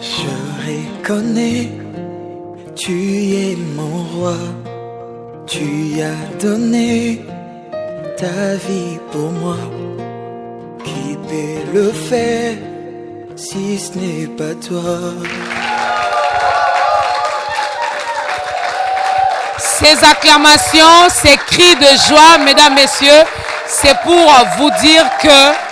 Je reconnais, tu es mon roi, tu as donné ta vie pour moi. Qui peut le faire si ce n'est pas toi? Ces acclamations, ces cris de joie, mesdames, messieurs, c'est pour vous dire que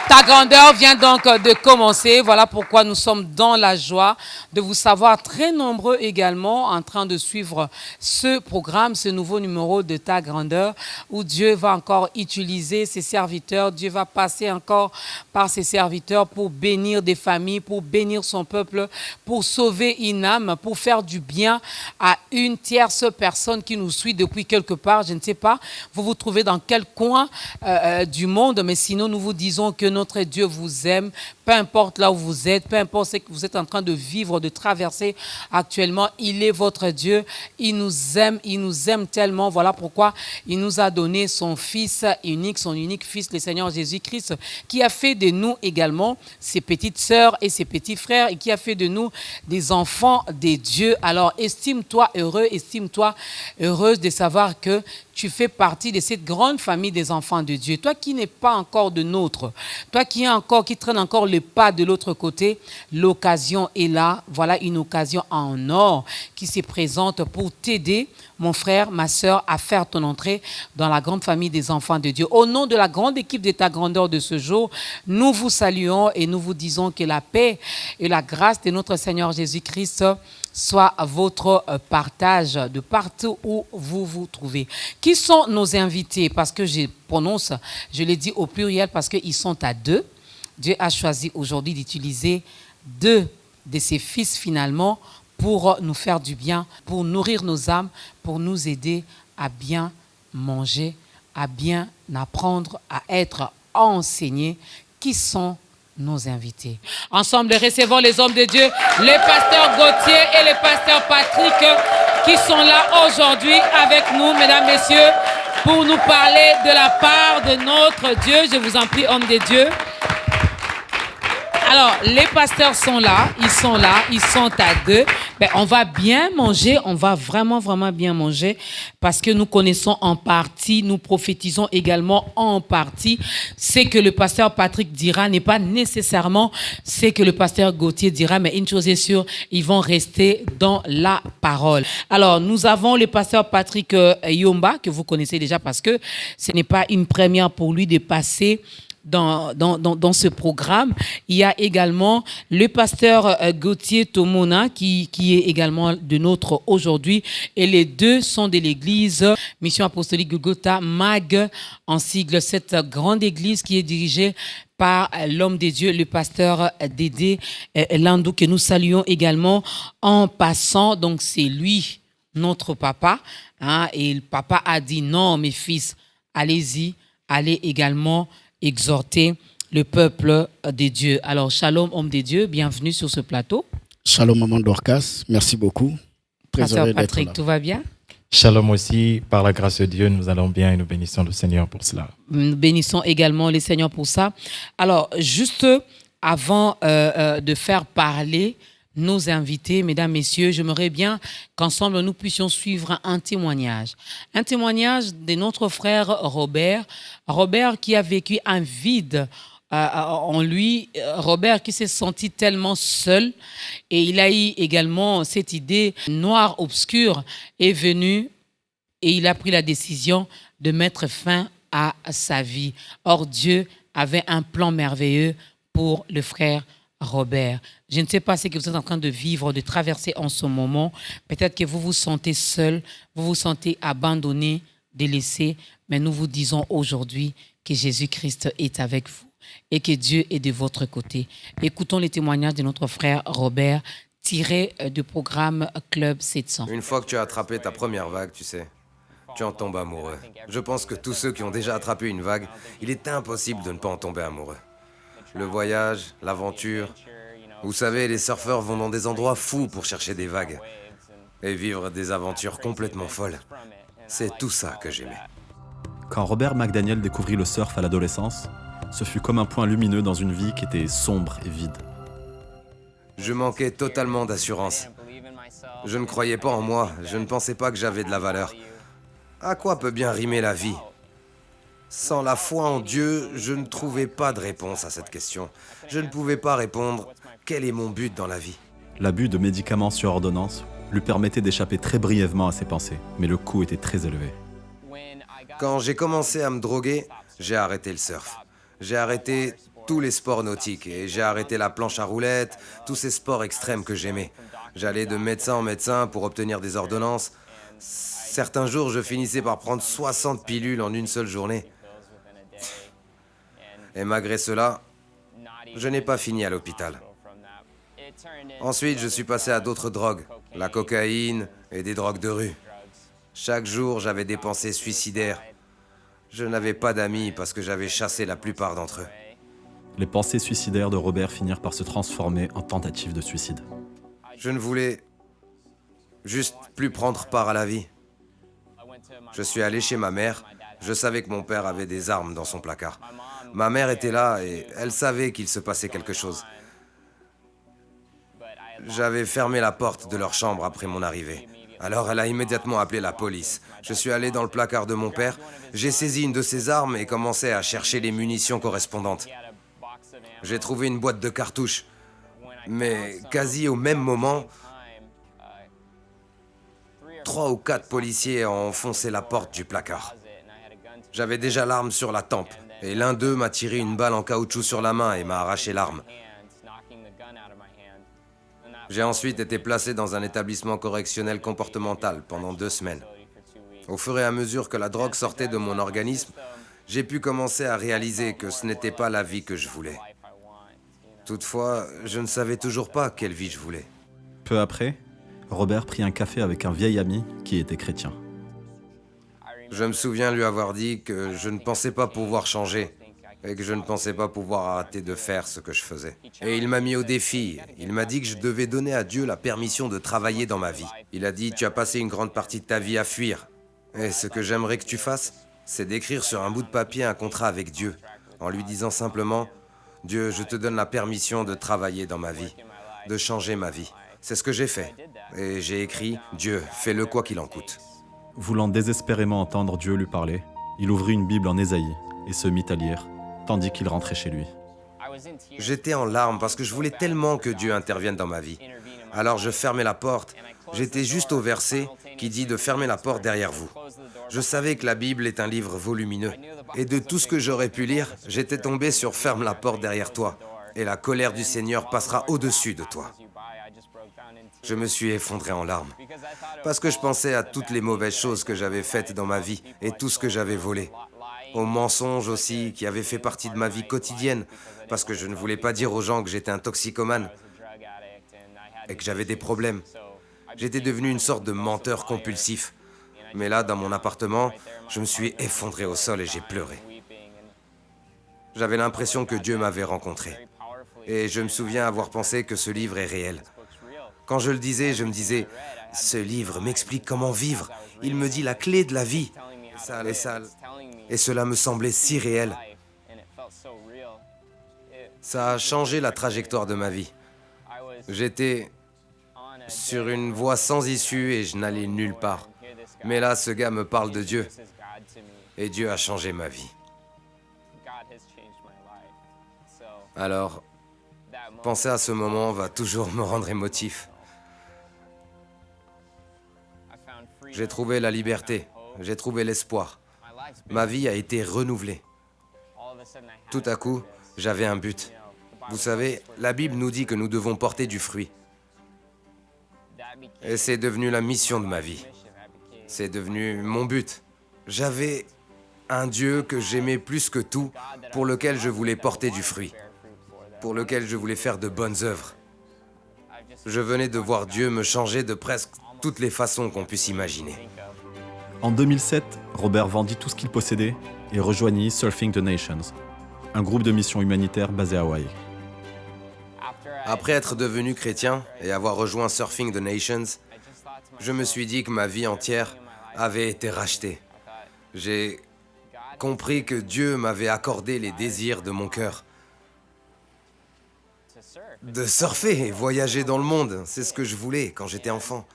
ta grandeur vient donc de commencer. Voilà pourquoi nous sommes dans la joie de vous savoir très nombreux également en train de suivre ce programme, ce nouveau numéro de ta grandeur, où Dieu va encore utiliser ses serviteurs. Dieu va passer encore par ses serviteurs pour bénir des familles, pour bénir son peuple, pour sauver une âme, pour faire du bien à une tierce personne qui nous suit depuis quelque part. Je ne sais pas, vous vous trouvez dans quel coin du monde, mais sinon nous vous disons que notre Dieu vous aime, peu importe là où vous êtes, peu importe ce que vous êtes en train de vivre, de traverser actuellement, il est votre Dieu, il nous aime tellement, voilà pourquoi il nous a donné son Fils unique, son unique Fils, le Seigneur Jésus-Christ, qui a fait de nous également ses petites sœurs et ses petits frères et qui a fait de nous des enfants des dieux. Alors estime-toi heureux, estime-toi heureuse de savoir que tu fais partie de cette grande famille des enfants de Dieu. Toi qui n'es pas encore de nôtre, toi qui traîne encore le pas de l'autre côté, l'occasion est là. Voilà une occasion en or qui se présente pour t'aider, mon frère, ma sœur, à faire ton entrée dans la grande famille des enfants de Dieu. Au nom de la grande équipe de ta grandeur de ce jour, nous vous saluons et nous vous disons que la paix et la grâce de notre Seigneur Jésus-Christ soit votre partage de partout où vous vous trouvez. Qui sont nos invités? Parce que je l'ai dit au pluriel parce qu'ils sont à deux. Dieu a choisi aujourd'hui d'utiliser deux de ses fils finalement pour nous faire du bien, pour nourrir nos âmes, pour nous aider à bien manger, à bien apprendre, à être enseignés. Qui sont nos invités? Ensemble, recevons les hommes de Dieu, les pasteurs Gauthier et les pasteurs Patrick, qui sont là aujourd'hui avec nous, mesdames, messieurs, pour nous parler de la part de notre Dieu. Je vous en prie, hommes de Dieu. Alors, les pasteurs sont là, ils sont à deux. On va bien manger, on va vraiment, vraiment bien manger parce que nous connaissons en partie, nous prophétisons également en partie. Ce que le pasteur Patrick dira n'est pas nécessairement ce que le pasteur Gauthier dira, mais une chose est sûre, ils vont rester dans la parole. Alors, nous avons le pasteur Patrick Yomba, que vous connaissez déjà parce que ce n'est pas une première pour lui de passer dans ce programme. Il y a également le pasteur Gauthier Tomona qui est également de notre aujourd'hui, et les deux sont de l'église Mission Apostolique Golgotha MAG en sigle, cette grande église qui est dirigée par l'homme de Dieu, le pasteur Dédé Landou, que nous saluons également en passant. Donc c'est lui, notre papa, et le papa a dit non, mes fils, allez-y, allez également exhorter le peuple de Dieu. Alors, shalom, homme de Dieu, bienvenue sur ce plateau. Shalom, maman Dorcas, merci beaucoup. Très Pasteur heureux Patrick, d'être là. tout va bien? Shalom aussi, par la grâce de Dieu, nous allons bien et nous bénissons le Seigneur pour cela. Nous bénissons également le Seigneur pour ça. Alors, juste avant de faire parler nos invités, mesdames, messieurs, j'aimerais bien qu'ensemble nous puissions suivre un témoignage. Un témoignage de notre frère Robert. Robert qui a vécu un vide en lui. Robert qui s'est senti tellement seul, et il a eu également cette idée noire, obscure, est venue et il a pris la décision de mettre fin à sa vie. Or, Dieu avait un plan merveilleux pour le frère Robert. Je ne sais pas ce que vous êtes en train de vivre, de traverser en ce moment. Peut-être que vous vous sentez seul, vous vous sentez abandonné, délaissé, mais nous vous disons aujourd'hui que Jésus-Christ est avec vous et que Dieu est de votre côté. Écoutons les témoignages de notre frère Robert, tirés du programme Club 700. Une fois que tu as attrapé ta première vague, tu sais, tu en tombes amoureux. Je pense que tous ceux qui ont déjà attrapé une vague, il est impossible de ne pas en tomber amoureux. Le voyage, l'aventure. Vous savez, les surfeurs vont dans des endroits fous pour chercher des vagues et vivre des aventures complètement folles. C'est tout ça que j'aimais. Quand Robert McDaniel découvrit le surf à l'adolescence, ce fut comme un point lumineux dans une vie qui était sombre et vide. Je manquais totalement d'assurance. Je ne croyais pas en moi, je ne pensais pas que j'avais de la valeur. À quoi peut bien rimer la vie? Sans la foi en Dieu, je ne trouvais pas de réponse à cette question. Je ne pouvais pas répondre « Quel est mon but dans la vie ?» L'abus de médicaments sur ordonnance lui permettait d'échapper très brièvement à ses pensées, mais le coût était très élevé. Quand j'ai commencé à me droguer, j'ai arrêté le surf. J'ai arrêté tous les sports nautiques et j'ai arrêté la planche à roulettes, tous ces sports extrêmes que j'aimais. J'allais de médecin en médecin pour obtenir des ordonnances. Certains jours, je finissais par prendre 60 pilules en une seule journée. Et malgré cela, je n'ai pas fini à l'hôpital. Ensuite, je suis passé à d'autres drogues, la cocaïne et des drogues de rue. Chaque jour, j'avais des pensées suicidaires. Je n'avais pas d'amis parce que j'avais chassé la plupart d'entre eux. Les pensées suicidaires de Robert finirent par se transformer en tentative de suicide. Je ne voulais juste plus prendre part à la vie. Je suis allé chez ma mère. Je savais que mon père avait des armes dans son placard. Ma mère était là et elle savait qu'il se passait quelque chose. J'avais fermé la porte de leur chambre après mon arrivée. Alors elle a immédiatement appelé la police. Je suis allé dans le placard de mon père, j'ai saisi une de ses armes et commencé à chercher les munitions correspondantes. J'ai trouvé une boîte de cartouches. Mais quasi au même moment, 3 ou 4 policiers ont foncé la porte du placard. J'avais déjà l'arme sur la tempe, et l'un d'eux m'a tiré une balle en caoutchouc sur la main et m'a arraché l'arme. J'ai ensuite été placé dans un établissement correctionnel comportemental pendant 2 semaines. Au fur et à mesure que la drogue sortait de mon organisme, j'ai pu commencer à réaliser que ce n'était pas la vie que je voulais. Toutefois, je ne savais toujours pas quelle vie je voulais. Peu après, Robert prit un café avec un vieil ami qui était chrétien. Je me souviens lui avoir dit que je ne pensais pas pouvoir changer et que je ne pensais pas pouvoir arrêter de faire ce que je faisais. Et il m'a mis au défi. Il m'a dit que je devais donner à Dieu la permission de travailler dans ma vie. Il a dit « Tu as passé une grande partie de ta vie à fuir. Et ce que j'aimerais que tu fasses, c'est d'écrire sur un bout de papier un contrat avec Dieu, en lui disant simplement « Dieu, je te donne la permission de travailler dans ma vie, de changer ma vie. » C'est ce que j'ai fait. Et j'ai écrit « Dieu, fais-le quoi qu'il en coûte. » Voulant désespérément entendre Dieu lui parler, il ouvrit une Bible en Ésaïe et se mit à lire, tandis qu'il rentrait chez lui. J'étais en larmes parce que je voulais tellement que Dieu intervienne dans ma vie. Alors je fermais la porte. J'étais juste au verset qui dit de fermer la porte derrière vous. Je savais que la Bible est un livre volumineux. Et de tout ce que j'aurais pu lire, j'étais tombé sur « Ferme la porte derrière toi, et la colère du Seigneur passera au-dessus de toi. » Je me suis effondré en larmes, parce que je pensais à toutes les mauvaises choses que j'avais faites dans ma vie et tout ce que j'avais volé. Aux mensonges aussi, qui avaient fait partie de ma vie quotidienne, parce que je ne voulais pas dire aux gens que j'étais un toxicomane et que j'avais des problèmes. J'étais devenu une sorte de menteur compulsif. Mais là, dans mon appartement, je me suis effondré au sol et j'ai pleuré. J'avais l'impression que Dieu m'avait rencontré. Et je me souviens avoir pensé que ce livre est réel. Quand je le disais, je me disais, ce livre m'explique comment vivre. Il me dit la clé de la vie. Et cela me semblait si réel. Ça a changé la trajectoire de ma vie. J'étais sur une voie sans issue et je n'allais nulle part. Mais là, ce gars me parle de Dieu. Et Dieu a changé ma vie. Alors, penser à ce moment va toujours me rendre émotif. J'ai trouvé la liberté, j'ai trouvé l'espoir. Ma vie a été renouvelée. Tout à coup, j'avais un but. Vous savez, la Bible nous dit que nous devons porter du fruit. Et c'est devenu la mission de ma vie. C'est devenu mon but. J'avais un Dieu que j'aimais plus que tout, pour lequel je voulais porter du fruit, pour lequel je voulais faire de bonnes œuvres. Je venais de voir Dieu me changer de presque toutes les façons qu'on puisse imaginer. En 2007, Robert vendit tout ce qu'il possédait et rejoignit Surfing the Nations, un groupe de mission humanitaire basé à Hawaï. Après être devenu chrétien et avoir rejoint Surfing the Nations, je me suis dit que ma vie entière avait été rachetée. J'ai compris que Dieu m'avait accordé les désirs de mon cœur. De surfer et voyager dans le monde, c'est ce que je voulais quand j'étais enfant.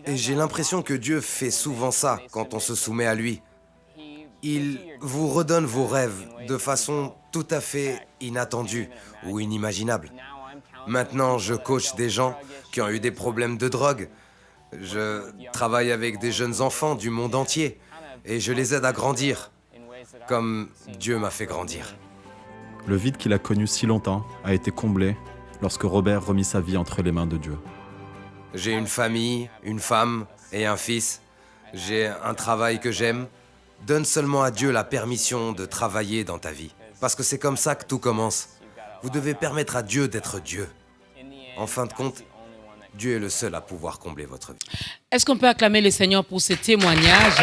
Et j'ai l'impression que Dieu fait souvent ça quand on se soumet à lui. Il vous redonne vos rêves de façon tout à fait inattendue ou inimaginable. Maintenant, je coach des gens qui ont eu des problèmes de drogue. Je travaille avec des jeunes enfants du monde entier et je les aide à grandir, comme Dieu m'a fait grandir. Le vide qu'il a connu si longtemps a été comblé lorsque Robert remit sa vie entre les mains de Dieu. J'ai une famille, une femme et un fils. J'ai un travail que j'aime. Donne seulement à Dieu la permission de travailler dans ta vie. Parce que c'est comme ça que tout commence. Vous devez permettre à Dieu d'être Dieu. En fin de compte, Dieu est le seul à pouvoir combler votre vie. Est-ce qu'on peut acclamer le Seigneur pour ce témoignage?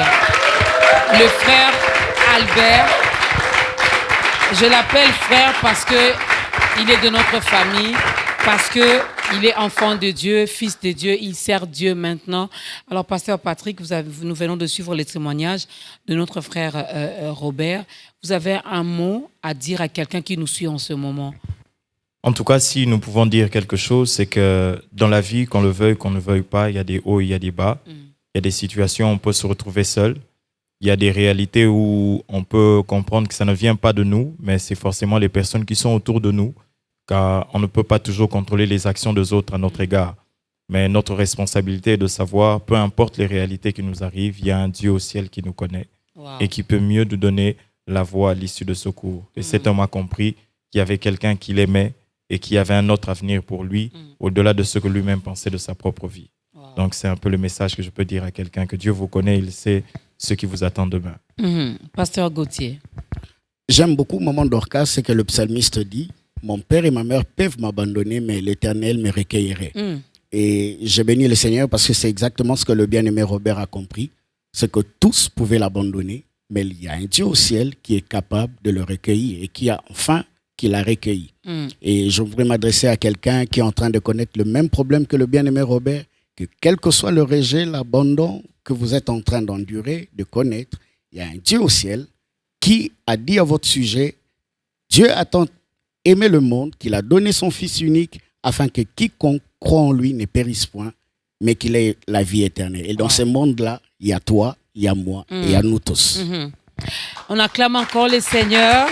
Le frère Albert, je l'appelle frère parce qu'il est de notre famille, parce qu'il est enfant de Dieu, fils de Dieu, il sert Dieu maintenant. Alors, pasteur Patrick, nous venons de suivre les témoignages de notre frère Robert. Vous avez un mot à dire à quelqu'un qui nous suit en ce moment? En tout cas, si nous pouvons dire quelque chose, c'est que dans la vie, qu'on le veuille, qu'on ne veuille pas, il y a des hauts, il y a des bas. Il y a des situations où on peut se retrouver seul. Il y a des réalités où on peut comprendre que ça ne vient pas de nous, mais c'est forcément les personnes qui sont autour de nous, car on ne peut pas toujours contrôler les actions des autres à notre égard. Mais notre responsabilité est de savoir, peu importe les réalités qui nous arrivent, il y a un Dieu au ciel qui nous connaît et qui peut mieux nous donner la voie à l'issue de secours. Et cet homme a compris qu'il y avait quelqu'un qui l'aimait et qui avait un autre avenir pour lui, au-delà de ce que lui-même pensait de sa propre vie. Donc c'est un peu le message que je peux dire à quelqu'un, que Dieu vous connaît, il sait ce qui vous attend demain. Pasteur Gauthier. J'aime beaucoup au moment d'Orcas, c'est que le psalmiste dit « Mon père et ma mère peuvent m'abandonner, mais l'Éternel me recueillerait. Et je bénis le Seigneur parce que c'est exactement ce que le bien-aimé Robert a compris, c'est que tous pouvaient l'abandonner, mais il y a un Dieu au ciel qui est capable de le recueillir et qui l'a recueilli. Et je voudrais m'adresser à quelqu'un qui est en train de connaître le même problème que le bien-aimé Robert, que quel que soit le rejet, l'abandon que vous êtes en train d'endurer, de connaître, il y a un Dieu au ciel qui a dit à votre sujet, Dieu a tant aimé le monde qu'il a donné son Fils unique afin que quiconque croit en lui ne périsse point, mais qu'il ait la vie éternelle. Et dans ce monde-là, il y a toi, il y a moi et il y a nous tous. On acclame encore le Seigneur.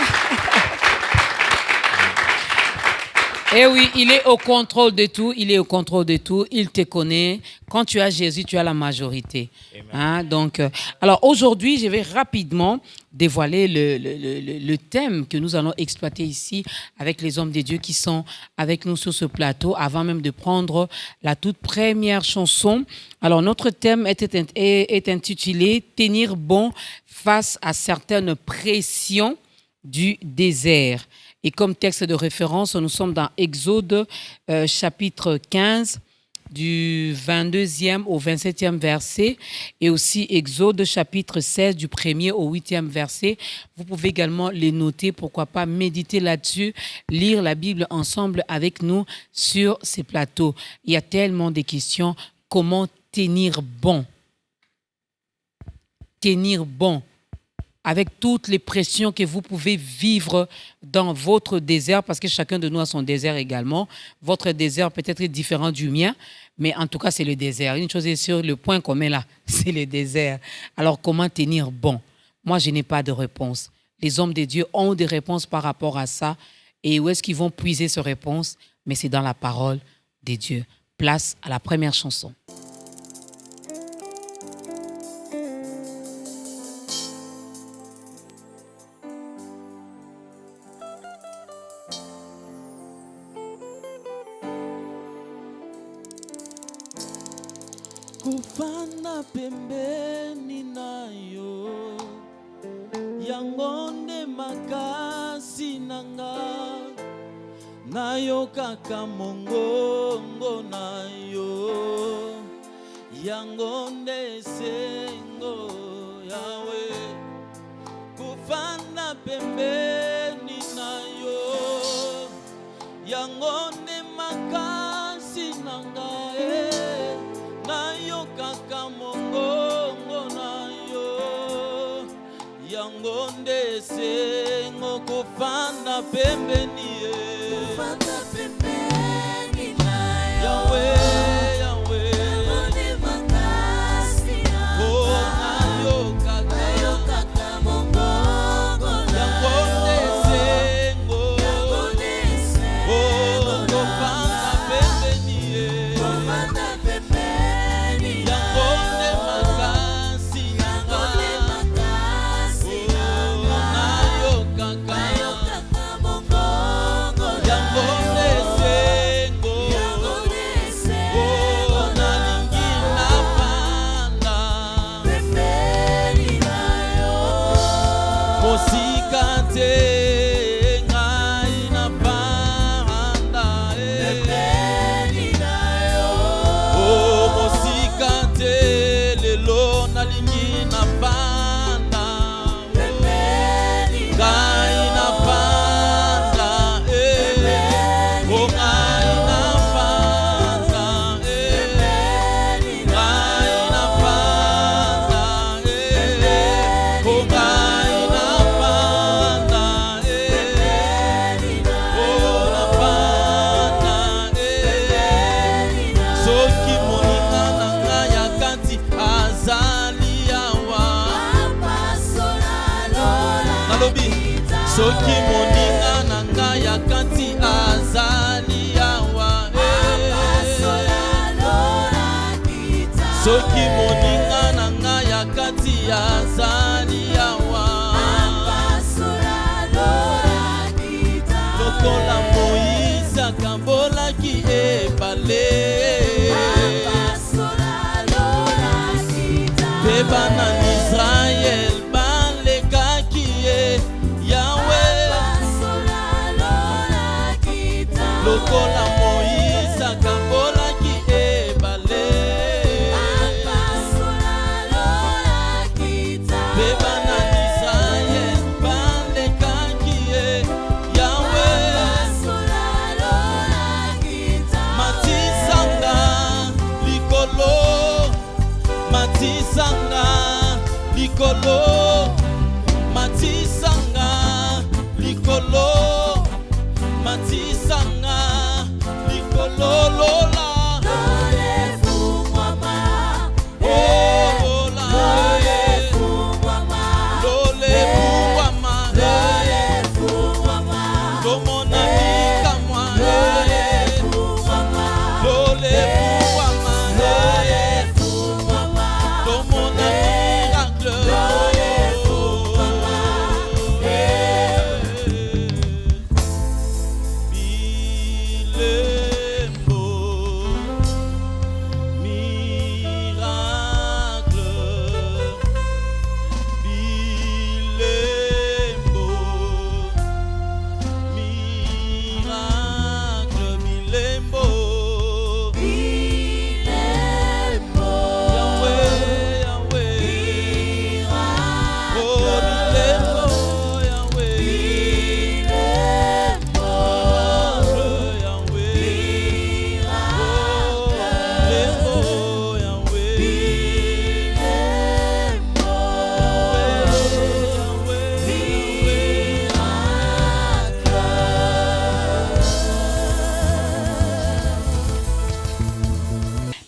Eh oui, il est au contrôle de tout, il est au contrôle de tout, il te connaît. Quand tu as Jésus, tu as la majorité. Hein, donc, alors aujourd'hui, je vais rapidement dévoiler le thème que nous allons exploiter ici avec les hommes de Dieu qui sont avec nous sur ce plateau, avant même de prendre la toute première chanson. Alors, notre thème est intitulé « Tenir bon face à certaines pressions du désert ». Et comme texte de référence, nous sommes dans Exode chapitre 15, du 22e au 27e verset, et aussi Exode chapitre 16, du 1er au 8e verset. Vous pouvez également les noter, pourquoi pas méditer là-dessus, lire la Bible ensemble avec nous sur ces plateaux. Il y a tellement de questions. Comment tenir bon? Tenir bon avec toutes les pressions que vous pouvez vivre dans votre désert, parce que chacun de nous a son désert également. Votre désert peut être différent du mien, mais en tout cas, c'est le désert. Une chose est sûre, le point commun là, c'est le désert. Alors, comment tenir bon? Moi, je n'ai pas de réponse. Les hommes de Dieu ont des réponses par rapport à ça. Et où est-ce qu'ils vont puiser ces réponses? Mais c'est dans la parole de Dieu. Place à la première chanson. Kufana pembeni nayo yangonde makasi nanga nayo kaka mongongo nayo yangonde sengo yawe kufana pembeni nayo yangonde makasi nanga nayo kaka mongongo nayo yangonde sengo kufanda pembeni Kufanda pembeni soki moninga na ngai ya kati azali awa lokola Moïse akambolaki ebale mpe bana Israel balekaki ye Yawe lokola Moïse akambolaki ebale mpe bana Israel balekaki ye Yawe matisanga likolo matisanga likolo matisanga likolo matisanga likolo lola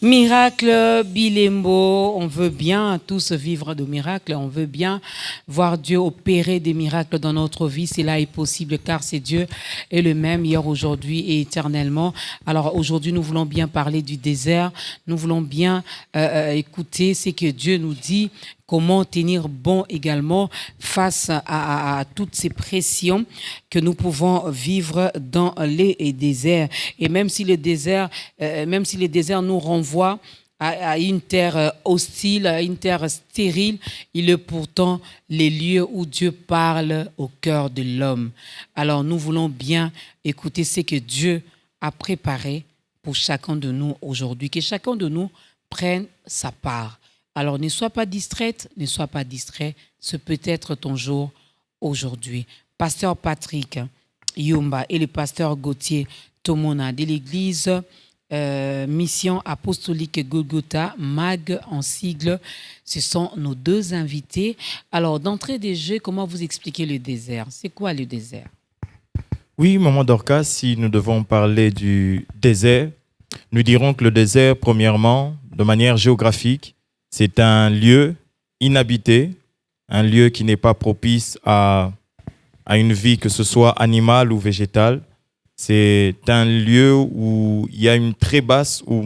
Miracle, Bilembo, on veut bien tous vivre de miracles, on veut bien voir Dieu opérer des miracles dans notre vie, cela est possible car c'est Dieu est le même hier, aujourd'hui et éternellement. Alors aujourd'hui nous voulons bien parler du désert, nous voulons bien écouter ce que Dieu nous dit, comment tenir bon également face à toutes ces pressions que nous pouvons vivre dans les déserts. Et même si les déserts nous renvoient à une terre hostile, à une terre stérile, il est pourtant les lieux où Dieu parle au cœur de l'homme. Alors nous voulons bien écouter ce que Dieu a préparé pour chacun de nous aujourd'hui, que chacun de nous prenne sa part. Alors ne sois pas distraite, ne sois pas distrait, ce peut être ton jour aujourd'hui. Pasteur Patrick Yumba et le pasteur Gauthier Tomona de l'église Mission Apostolique Golgotha, MAG en sigle, ce sont nos deux invités. Alors d'entrée des jeux, comment vous expliquez le désert? C'est quoi le désert? Oui, maman Dorcas, si nous devons parler du désert, nous dirons que le désert, premièrement, de manière géographique, c'est un lieu inhabité, un lieu qui n'est pas propice à une vie, que ce soit animale ou végétale. C'est un lieu où il y a une très basse ou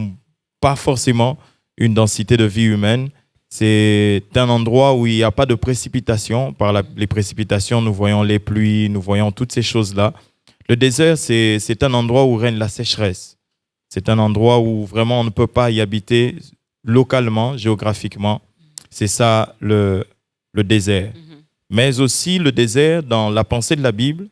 pas forcément une densité de vie humaine. C'est un endroit où il n'y a pas de précipitations. Par les précipitations, nous voyons les pluies, nous voyons toutes ces choses-là. Le désert, c'est un endroit où règne la sécheresse. C'est un endroit où vraiment on ne peut pas y habiter localement, géographiquement. C'est ça le désert. Mais aussi le désert, dans la pensée de la Bible,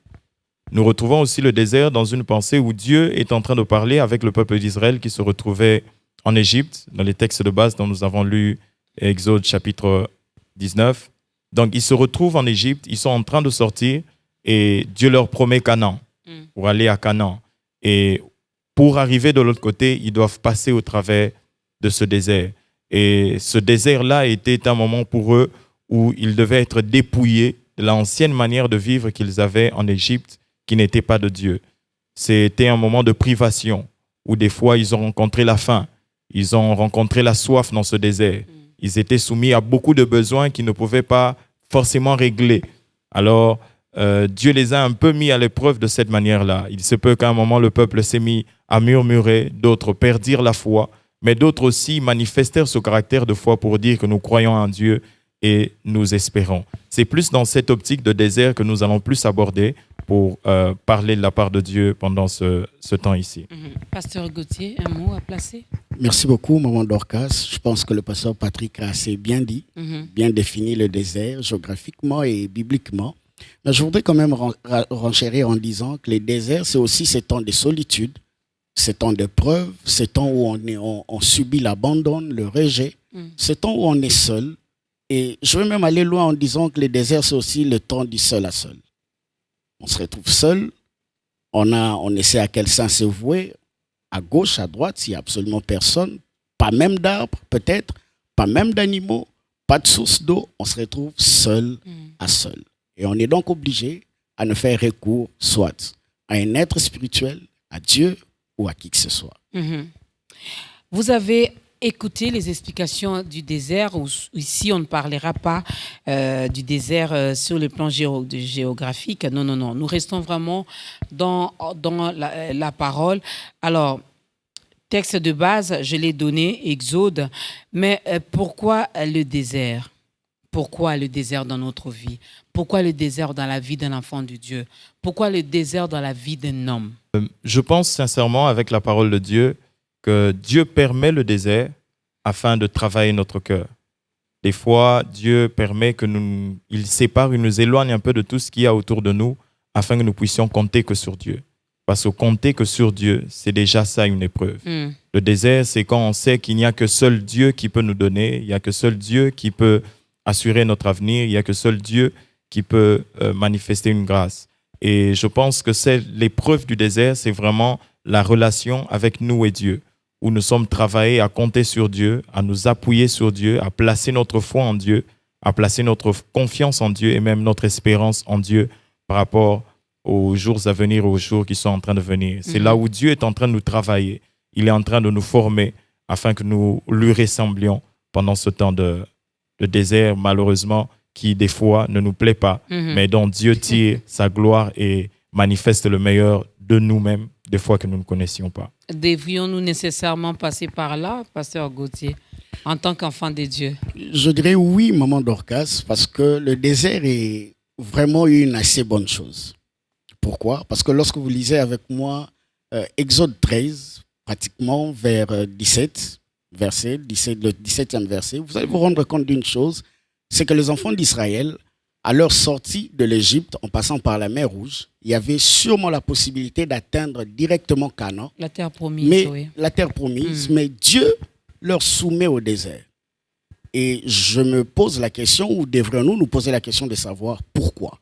nous retrouvons aussi le désert dans une pensée où Dieu est en train de parler avec le peuple d'Israël qui se retrouvait en Égypte, dans les textes de base dont nous avons lu Exode chapitre 19. Donc ils se retrouvent en Égypte, ils sont en train de sortir et Dieu leur promet Canaan, pour aller à Canaan. Et pour arriver de l'autre côté, ils doivent passer au travers de ce désert. Et ce désert-là était un moment pour eux où ils devaient être dépouillés de l'ancienne manière de vivre qu'ils avaient en Égypte, qui n'était pas de Dieu. C'était un moment de privation, où des fois ils ont rencontré la faim, ils ont rencontré la soif dans ce désert. Ils étaient soumis à beaucoup de besoins qu'ils ne pouvaient pas forcément régler. Alors, Dieu les a un peu mis à l'épreuve de cette manière-là. Il se peut qu'à un moment, le peuple s'est mis à murmurer, d'autres perdirent la foi. mais d'autres aussi manifestèrent ce caractère de foi pour dire que nous croyons en Dieu et nous espérons. C'est plus dans cette optique de désert que nous allons plus aborder pour parler de la part de Dieu pendant ce temps ici. Pasteur Gauthier, un mot à placer? Merci beaucoup, maman Dorcas. Je pense que le pasteur Patrick a assez bien dit, bien défini le désert géographiquement et bibliquement. Mais je voudrais quand même renchérir en disant que les déserts, c'est aussi ces temps de solitude, ces temps d'épreuve, ces temps où on subit l'abandon, le rejet, ces temps où on est seul. Et je vais même aller loin en disant que les déserts, c'est aussi le temps du seul à seul. On se retrouve seul, on essaie à quel sens se vouer, à gauche, à droite, il n'y a absolument personne, pas même d'arbres peut-être, pas même d'animaux, pas de source d'eau, on se retrouve seul à seul. Et on est donc obligé à ne faire recours soit à un être spirituel, à Dieu ou à qui que ce soit. Vous avez écouté les explications du désert, où ici on ne parlera pas du désert sur le plan géographique. Non, nous restons vraiment dans la parole. Alors, texte de base, je l'ai donné, Exode, mais pourquoi le désert? Pourquoi le désert dans notre vie? Pourquoi le désert dans la vie d'un enfant de Dieu? Pourquoi le désert dans la vie d'un homme? Je pense sincèrement, avec la parole de Dieu, que Dieu permet le désert afin de travailler notre cœur. Des fois, Dieu permet il sépare, il nous éloigne un peu de tout ce qu'il y a autour de nous afin que nous puissions compter que sur Dieu. Parce que compter que sur Dieu, c'est déjà ça une épreuve. Le désert, c'est quand on sait qu'il n'y a que seul Dieu qui peut nous donner, il n'y a que seul Dieu qui peut assurer notre avenir, il n'y a que seul Dieu qui peut manifester une grâce. Et je pense que c'est l'épreuve du désert, c'est vraiment la relation avec nous et Dieu, où nous sommes travaillés à compter sur Dieu, à nous appuyer sur Dieu, à placer notre foi en Dieu, à placer notre confiance en Dieu et même notre espérance en Dieu par rapport aux jours à venir, aux jours qui sont en train de venir. C'est là où Dieu est en train de nous travailler. Il est en train de nous former afin que nous lui ressemblions pendant ce temps de désert, malheureusement, qui des fois ne nous plaît pas, mais dont Dieu tire sa gloire et manifeste le meilleur de nous-mêmes, des fois que nous ne connaissions pas. Devrions-nous nécessairement passer par là, pasteur Gauthier, en tant qu'enfant de Dieu? Je dirais oui, maman Dorcas, parce que le désert est vraiment une assez bonne chose. Pourquoi? Parce que lorsque vous lisez avec moi Exode 13, pratiquement vers 17, le 17e verset, vous allez vous rendre compte d'une chose, c'est que les enfants d'Israël, à leur sortie de l'Égypte, en passant par la mer Rouge, il y avait sûrement la possibilité d'atteindre directement Canaan. La terre promise, oui. La terre promise, mais Dieu leur soumet au désert. Et je me pose la question, ou devrions-nous nous poser la question de savoir pourquoi?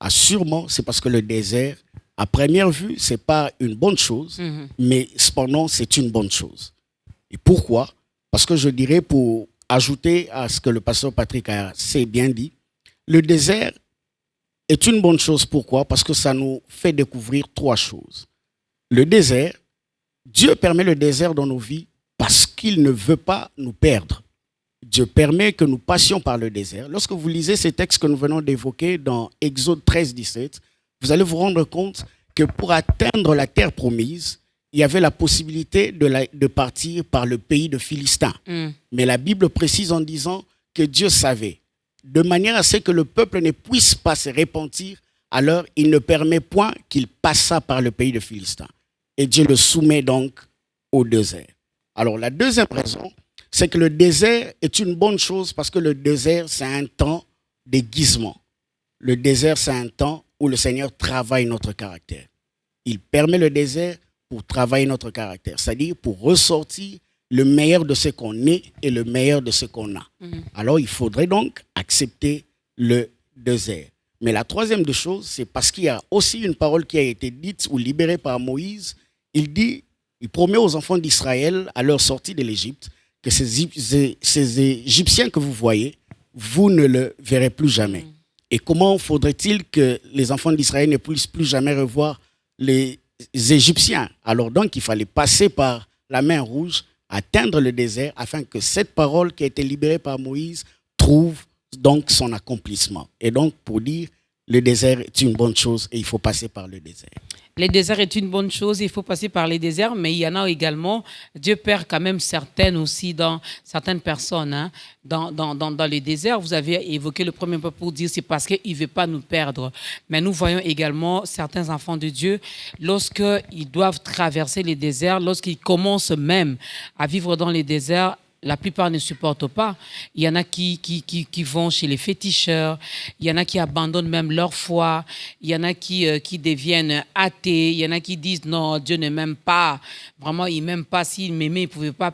Sûrement, c'est parce que le désert, à première vue, ce n'est pas une bonne chose, mais cependant, c'est une bonne chose. Et pourquoi? Parce que je dirais, pour ajouter à ce que le pasteur Patrick a assez bien dit, le désert est une bonne chose. Pourquoi? Parce que ça nous fait découvrir trois choses. Le désert, Dieu permet le désert dans nos vies parce qu'il ne veut pas nous perdre. Dieu permet que nous passions par le désert. Lorsque vous lisez ces textes que nous venons d'évoquer dans Exode 13, 17, vous allez vous rendre compte que pour atteindre la terre promise, il y avait la possibilité de partir par le pays de Philistins. Mais la Bible précise en disant que Dieu savait, de manière à ce que le peuple ne puisse pas se repentir, alors il ne permet point qu'il passât par le pays de Philistins. Et Dieu le soumet donc au désert. Alors la deuxième raison, c'est que le désert est une bonne chose parce que le désert, c'est un temps d'aiguisement. Le désert, c'est un temps où le Seigneur travaille notre caractère. Il permet le désert pour travailler notre caractère, c'est-à-dire pour ressortir le meilleur de ce qu'on est et le meilleur de ce qu'on a. Alors, il faudrait donc accepter le désert. Mais la troisième des choses, c'est parce qu'il y a aussi une parole qui a été dite ou libérée par Moïse. Il promet aux enfants d'Israël, à leur sortie de l'Égypte, que ces Égyptiens que vous voyez, vous ne le verrez plus jamais. Et comment faudrait-il que les enfants d'Israël ne puissent plus jamais revoir les Égyptiens? Alors donc, il fallait passer par la mer Rouge, atteindre le désert, afin que cette parole qui a été libérée par Moïse trouve donc son accomplissement. Et donc, pour dire, le désert est une bonne chose et il faut passer par le désert. Les déserts est une bonne chose, il faut passer par les déserts, mais il y en a également, Dieu perd quand même certaines aussi dans certaines personnes, hein, dans les déserts. Vous avez évoqué le premier point pour dire c'est parce qu'il ne veut pas nous perdre. Mais nous voyons également certains enfants de Dieu, lorsqu'ils doivent traverser les déserts, lorsqu'ils commencent même à vivre dans les déserts, la plupart ne supportent pas. Il y en a qui vont chez les féticheurs, il y en a qui abandonnent même leur foi, il y en a qui deviennent athées, il y en a qui disent non, Dieu ne m'aime pas. Vraiment, il ne m'aime pas. S'il m'aimait, il ne pouvait pas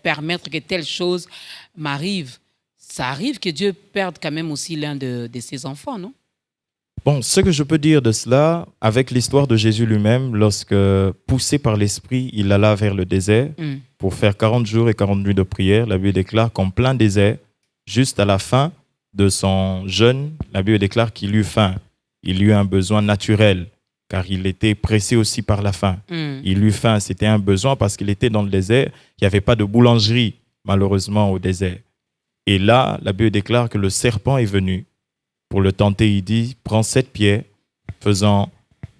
permettre que telle chose m'arrive. Ça arrive que Dieu perde quand même aussi l'un de ses enfants, non? Bon, ce que je peux dire de cela, avec l'histoire de Jésus lui-même, lorsque, poussé par l'Esprit, il alla vers le désert pour faire 40 jours et 40 nuits de prière, la Bible déclare qu'en plein désert, juste à la fin de son jeûne, la Bible déclare qu'il eut faim. Il eut un besoin naturel, car il était pressé aussi par la faim. Il eut faim, c'était un besoin parce qu'il était dans le désert. Il n'y avait pas de boulangerie, malheureusement, au désert. Et là, la Bible déclare que le serpent est venu. Pour le tenter, il dit, prends 7 pierres, faisant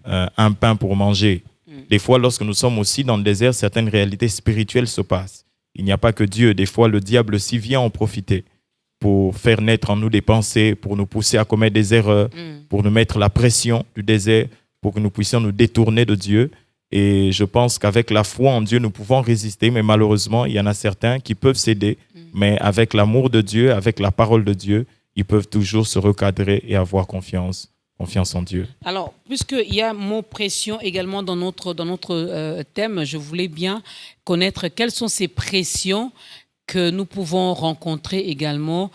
un pain pour manger. Des fois, lorsque nous sommes aussi dans le désert, certaines réalités spirituelles se passent. Il n'y a pas que Dieu. Des fois, le diable aussi vient en profiter pour faire naître en nous des pensées, pour nous pousser à commettre des erreurs, pour nous mettre la pression du désert, pour que nous puissions nous détourner de Dieu. Et je pense qu'avec la foi en Dieu, nous pouvons résister. Mais malheureusement, il y en a certains qui peuvent céder. Mais avec l'amour de Dieu, avec la parole de Dieu, ils peuvent toujours se recadrer et avoir confiance en Dieu. Alors, puisqu'il y a mot pression également dans notre thème, je voulais bien connaître quelles sont ces pressions que nous pouvons rencontrer également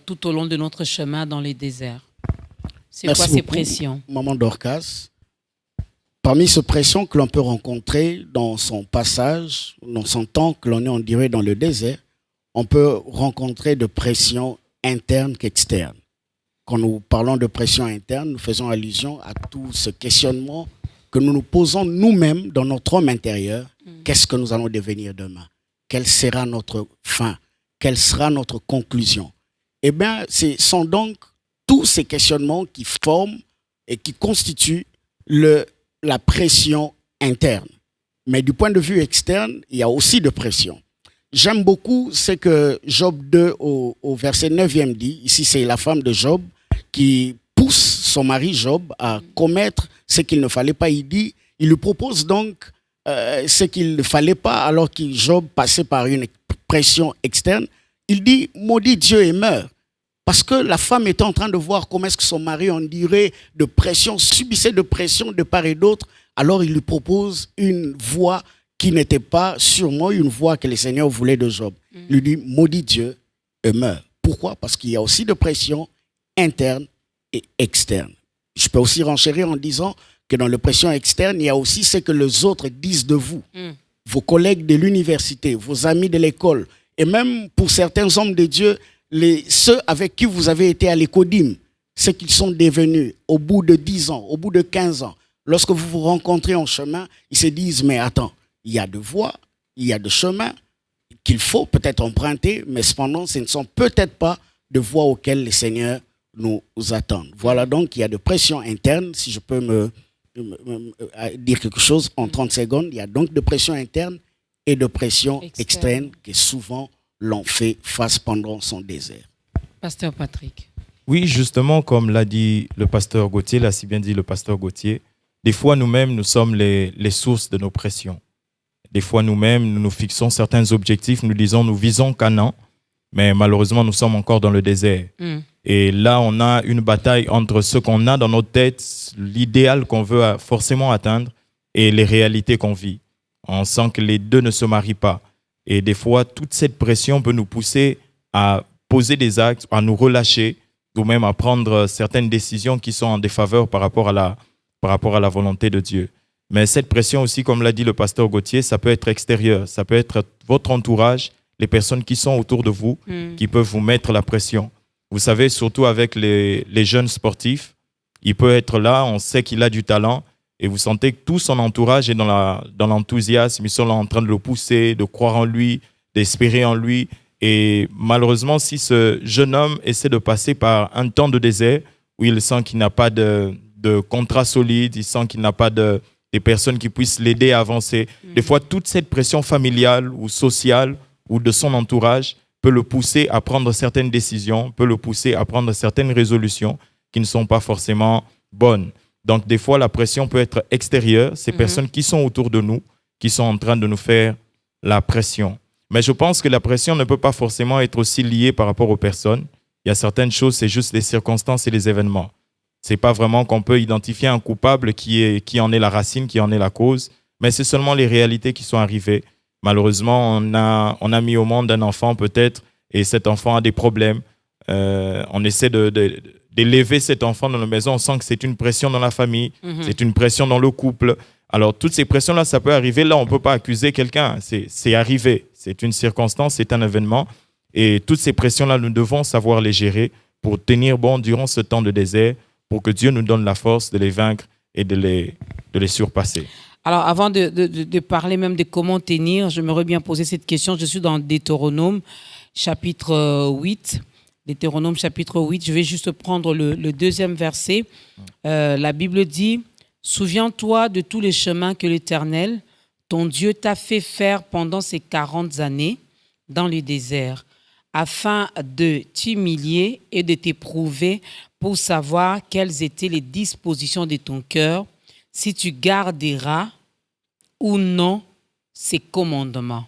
tout au long de notre chemin dans les déserts. C'est quoi ces pressions? Maman Dorcas, parmi ces pressions que l'on peut rencontrer dans son passage, dans son temps que l'on est, on dirait, dans le désert, on peut rencontrer de pressions interne qu'externe. Quand nous parlons de pression interne, nous faisons allusion à tout ce questionnement que nous nous posons nous-mêmes dans notre homme intérieur. Qu'est-ce que nous allons devenir demain? Quelle sera notre fin? Quelle sera notre conclusion? Eh bien, ce sont donc tous ces questionnements qui forment et qui constituent la pression interne. Mais du point de vue externe, il y a aussi de pression. J'aime beaucoup ce que Job 2 au verset 9e dit. Ici, c'est la femme de Job qui pousse son mari Job à commettre ce qu'il ne fallait pas. Il lui propose donc ce qu'il ne fallait pas alors que Job passait par une pression externe. Il dit, maudit Dieu et meurt. Parce que la femme était en train de voir comment est-ce que son mari, on dirait, de pression, subissait de pression de part et d'autre. Alors il lui propose une voie qui n'était pas sûrement une voie que le Seigneur voulait de Job. Il lui dit, maudit Dieu et meurt. Pourquoi? Parce qu'il y a aussi de pression interne et externe. Je peux aussi renchérir en disant que dans la pression externe, il y a aussi ce que les autres disent de vous. Vos collègues de l'université, vos amis de l'école, et même pour certains hommes de Dieu, ceux avec qui vous avez été à l'écodim, ce qu'ils sont devenus au bout de 10 ans, au bout de 15 ans. Lorsque vous vous rencontrez en chemin, ils se disent, mais attends, il y a de voies, il y a de chemins qu'il faut peut-être emprunter, mais cependant, ce ne sont peut-être pas de voies auxquelles le Seigneur nous attend. Voilà donc, il y a de pression interne, si je peux me dire quelque chose en 30 secondes, il y a donc de pression interne et de pression externe que souvent l'on fait face pendant son désert. Pasteur Patrick. Oui, justement, comme l'a dit le pasteur Gauthier, l'a si bien dit le pasteur Gauthier, des fois nous-mêmes, nous sommes les sources de nos pressions. Des fois, nous-mêmes, nous nous fixons certains objectifs, nous disons, nous visons Canaan, mais malheureusement, nous sommes encore dans le désert. Et là, on a une bataille entre ce qu'on a dans notre tête, l'idéal qu'on veut forcément atteindre, et les réalités qu'on vit. On sent que les deux ne se marient pas. Et des fois, toute cette pression peut nous pousser à poser des actes, à nous relâcher, ou même à prendre certaines décisions qui sont en défaveur par rapport à la volonté de Dieu. Mais cette pression aussi, comme l'a dit le pasteur Gauthier, ça peut être extérieur, ça peut être votre entourage, les personnes qui sont autour de vous, qui peuvent vous mettre la pression. Vous savez, surtout avec les jeunes sportifs, il peut être là, on sait qu'il a du talent, et vous sentez que tout son entourage est dans l'enthousiasme, ils sont là en train de le pousser, de croire en lui, d'espérer en lui. Et malheureusement, si ce jeune homme essaie de passer par un temps de désert, où il sent qu'il n'a pas de contrat solide, il sent qu'il n'a pas des personnes qui puissent l'aider à avancer. Des fois, toute cette pression familiale ou sociale ou de son entourage peut le pousser à prendre certaines décisions, peut le pousser à prendre certaines résolutions qui ne sont pas forcément bonnes. Donc, des fois, la pression peut être extérieure, ces personnes qui sont autour de nous, qui sont en train de nous faire la pression. Mais je pense que la pression ne peut pas forcément être aussi liée par rapport aux personnes. Il y a certaines choses, c'est juste les circonstances et les événements. Ce n'est pas vraiment qu'on peut identifier un coupable qui en est la racine, qui en est la cause, mais c'est seulement les réalités qui sont arrivées. Malheureusement, on a mis au monde un enfant peut-être, et cet enfant a des problèmes. On essaie d'élever cet enfant dans la maison, on sent que c'est une pression dans la famille, c'est une pression dans le couple. Alors, toutes ces pressions-là, ça peut arriver. Là, on ne peut pas accuser quelqu'un. C'est arrivé. C'est une circonstance, c'est un événement. Et toutes ces pressions-là, nous devons savoir les gérer pour tenir bon durant ce temps de désert, pour que Dieu nous donne la force de les vaincre et de les surpasser. Alors, avant de parler même de comment tenir, j'aimerais bien poser cette question. Je suis dans Deutéronome, chapitre 8. Deutéronome, chapitre 8. Je vais juste prendre le deuxième verset. La Bible dit... Souviens-toi de tous les chemins que l'Éternel, ton Dieu, t'a fait faire pendant ces 40 années dans le désert, afin de t'humilier et de t'éprouver pour savoir quelles étaient les dispositions de ton cœur, si tu garderas ou non ces commandements.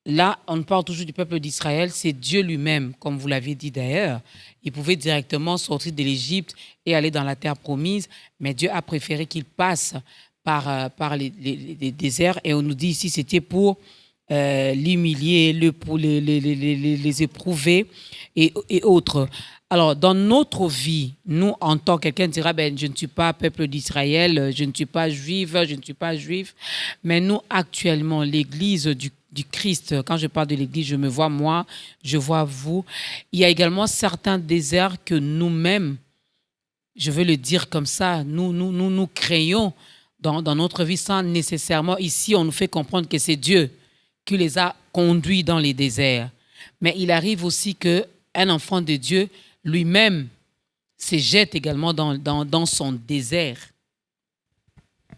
Là, on parle toujours du peuple d'Israël, c'est Dieu lui-même, comme vous l'avez dit d'ailleurs. Il pouvait directement sortir de l'Égypte et aller dans la terre promise, mais Dieu a préféré qu'il passe par les déserts. Et on nous dit ici, c'était pour l'humilier, pour les éprouver et autres. Alors, dans notre vie, nous, en tant que quelqu'un dira, je ne suis pas peuple d'Israël, je ne suis pas juif, mais nous, actuellement, l'Église du Christ, quand je parle de l'Église, je me vois moi, je vois vous. Il y a également certains déserts que nous-mêmes, je veux le dire comme ça, nous créons dans notre vie sans nécessairement, ici, on nous fait comprendre que c'est Dieu qui les a conduits dans les déserts. Mais il arrive aussi qu'un enfant de Dieu, lui-même, se jette également dans son désert,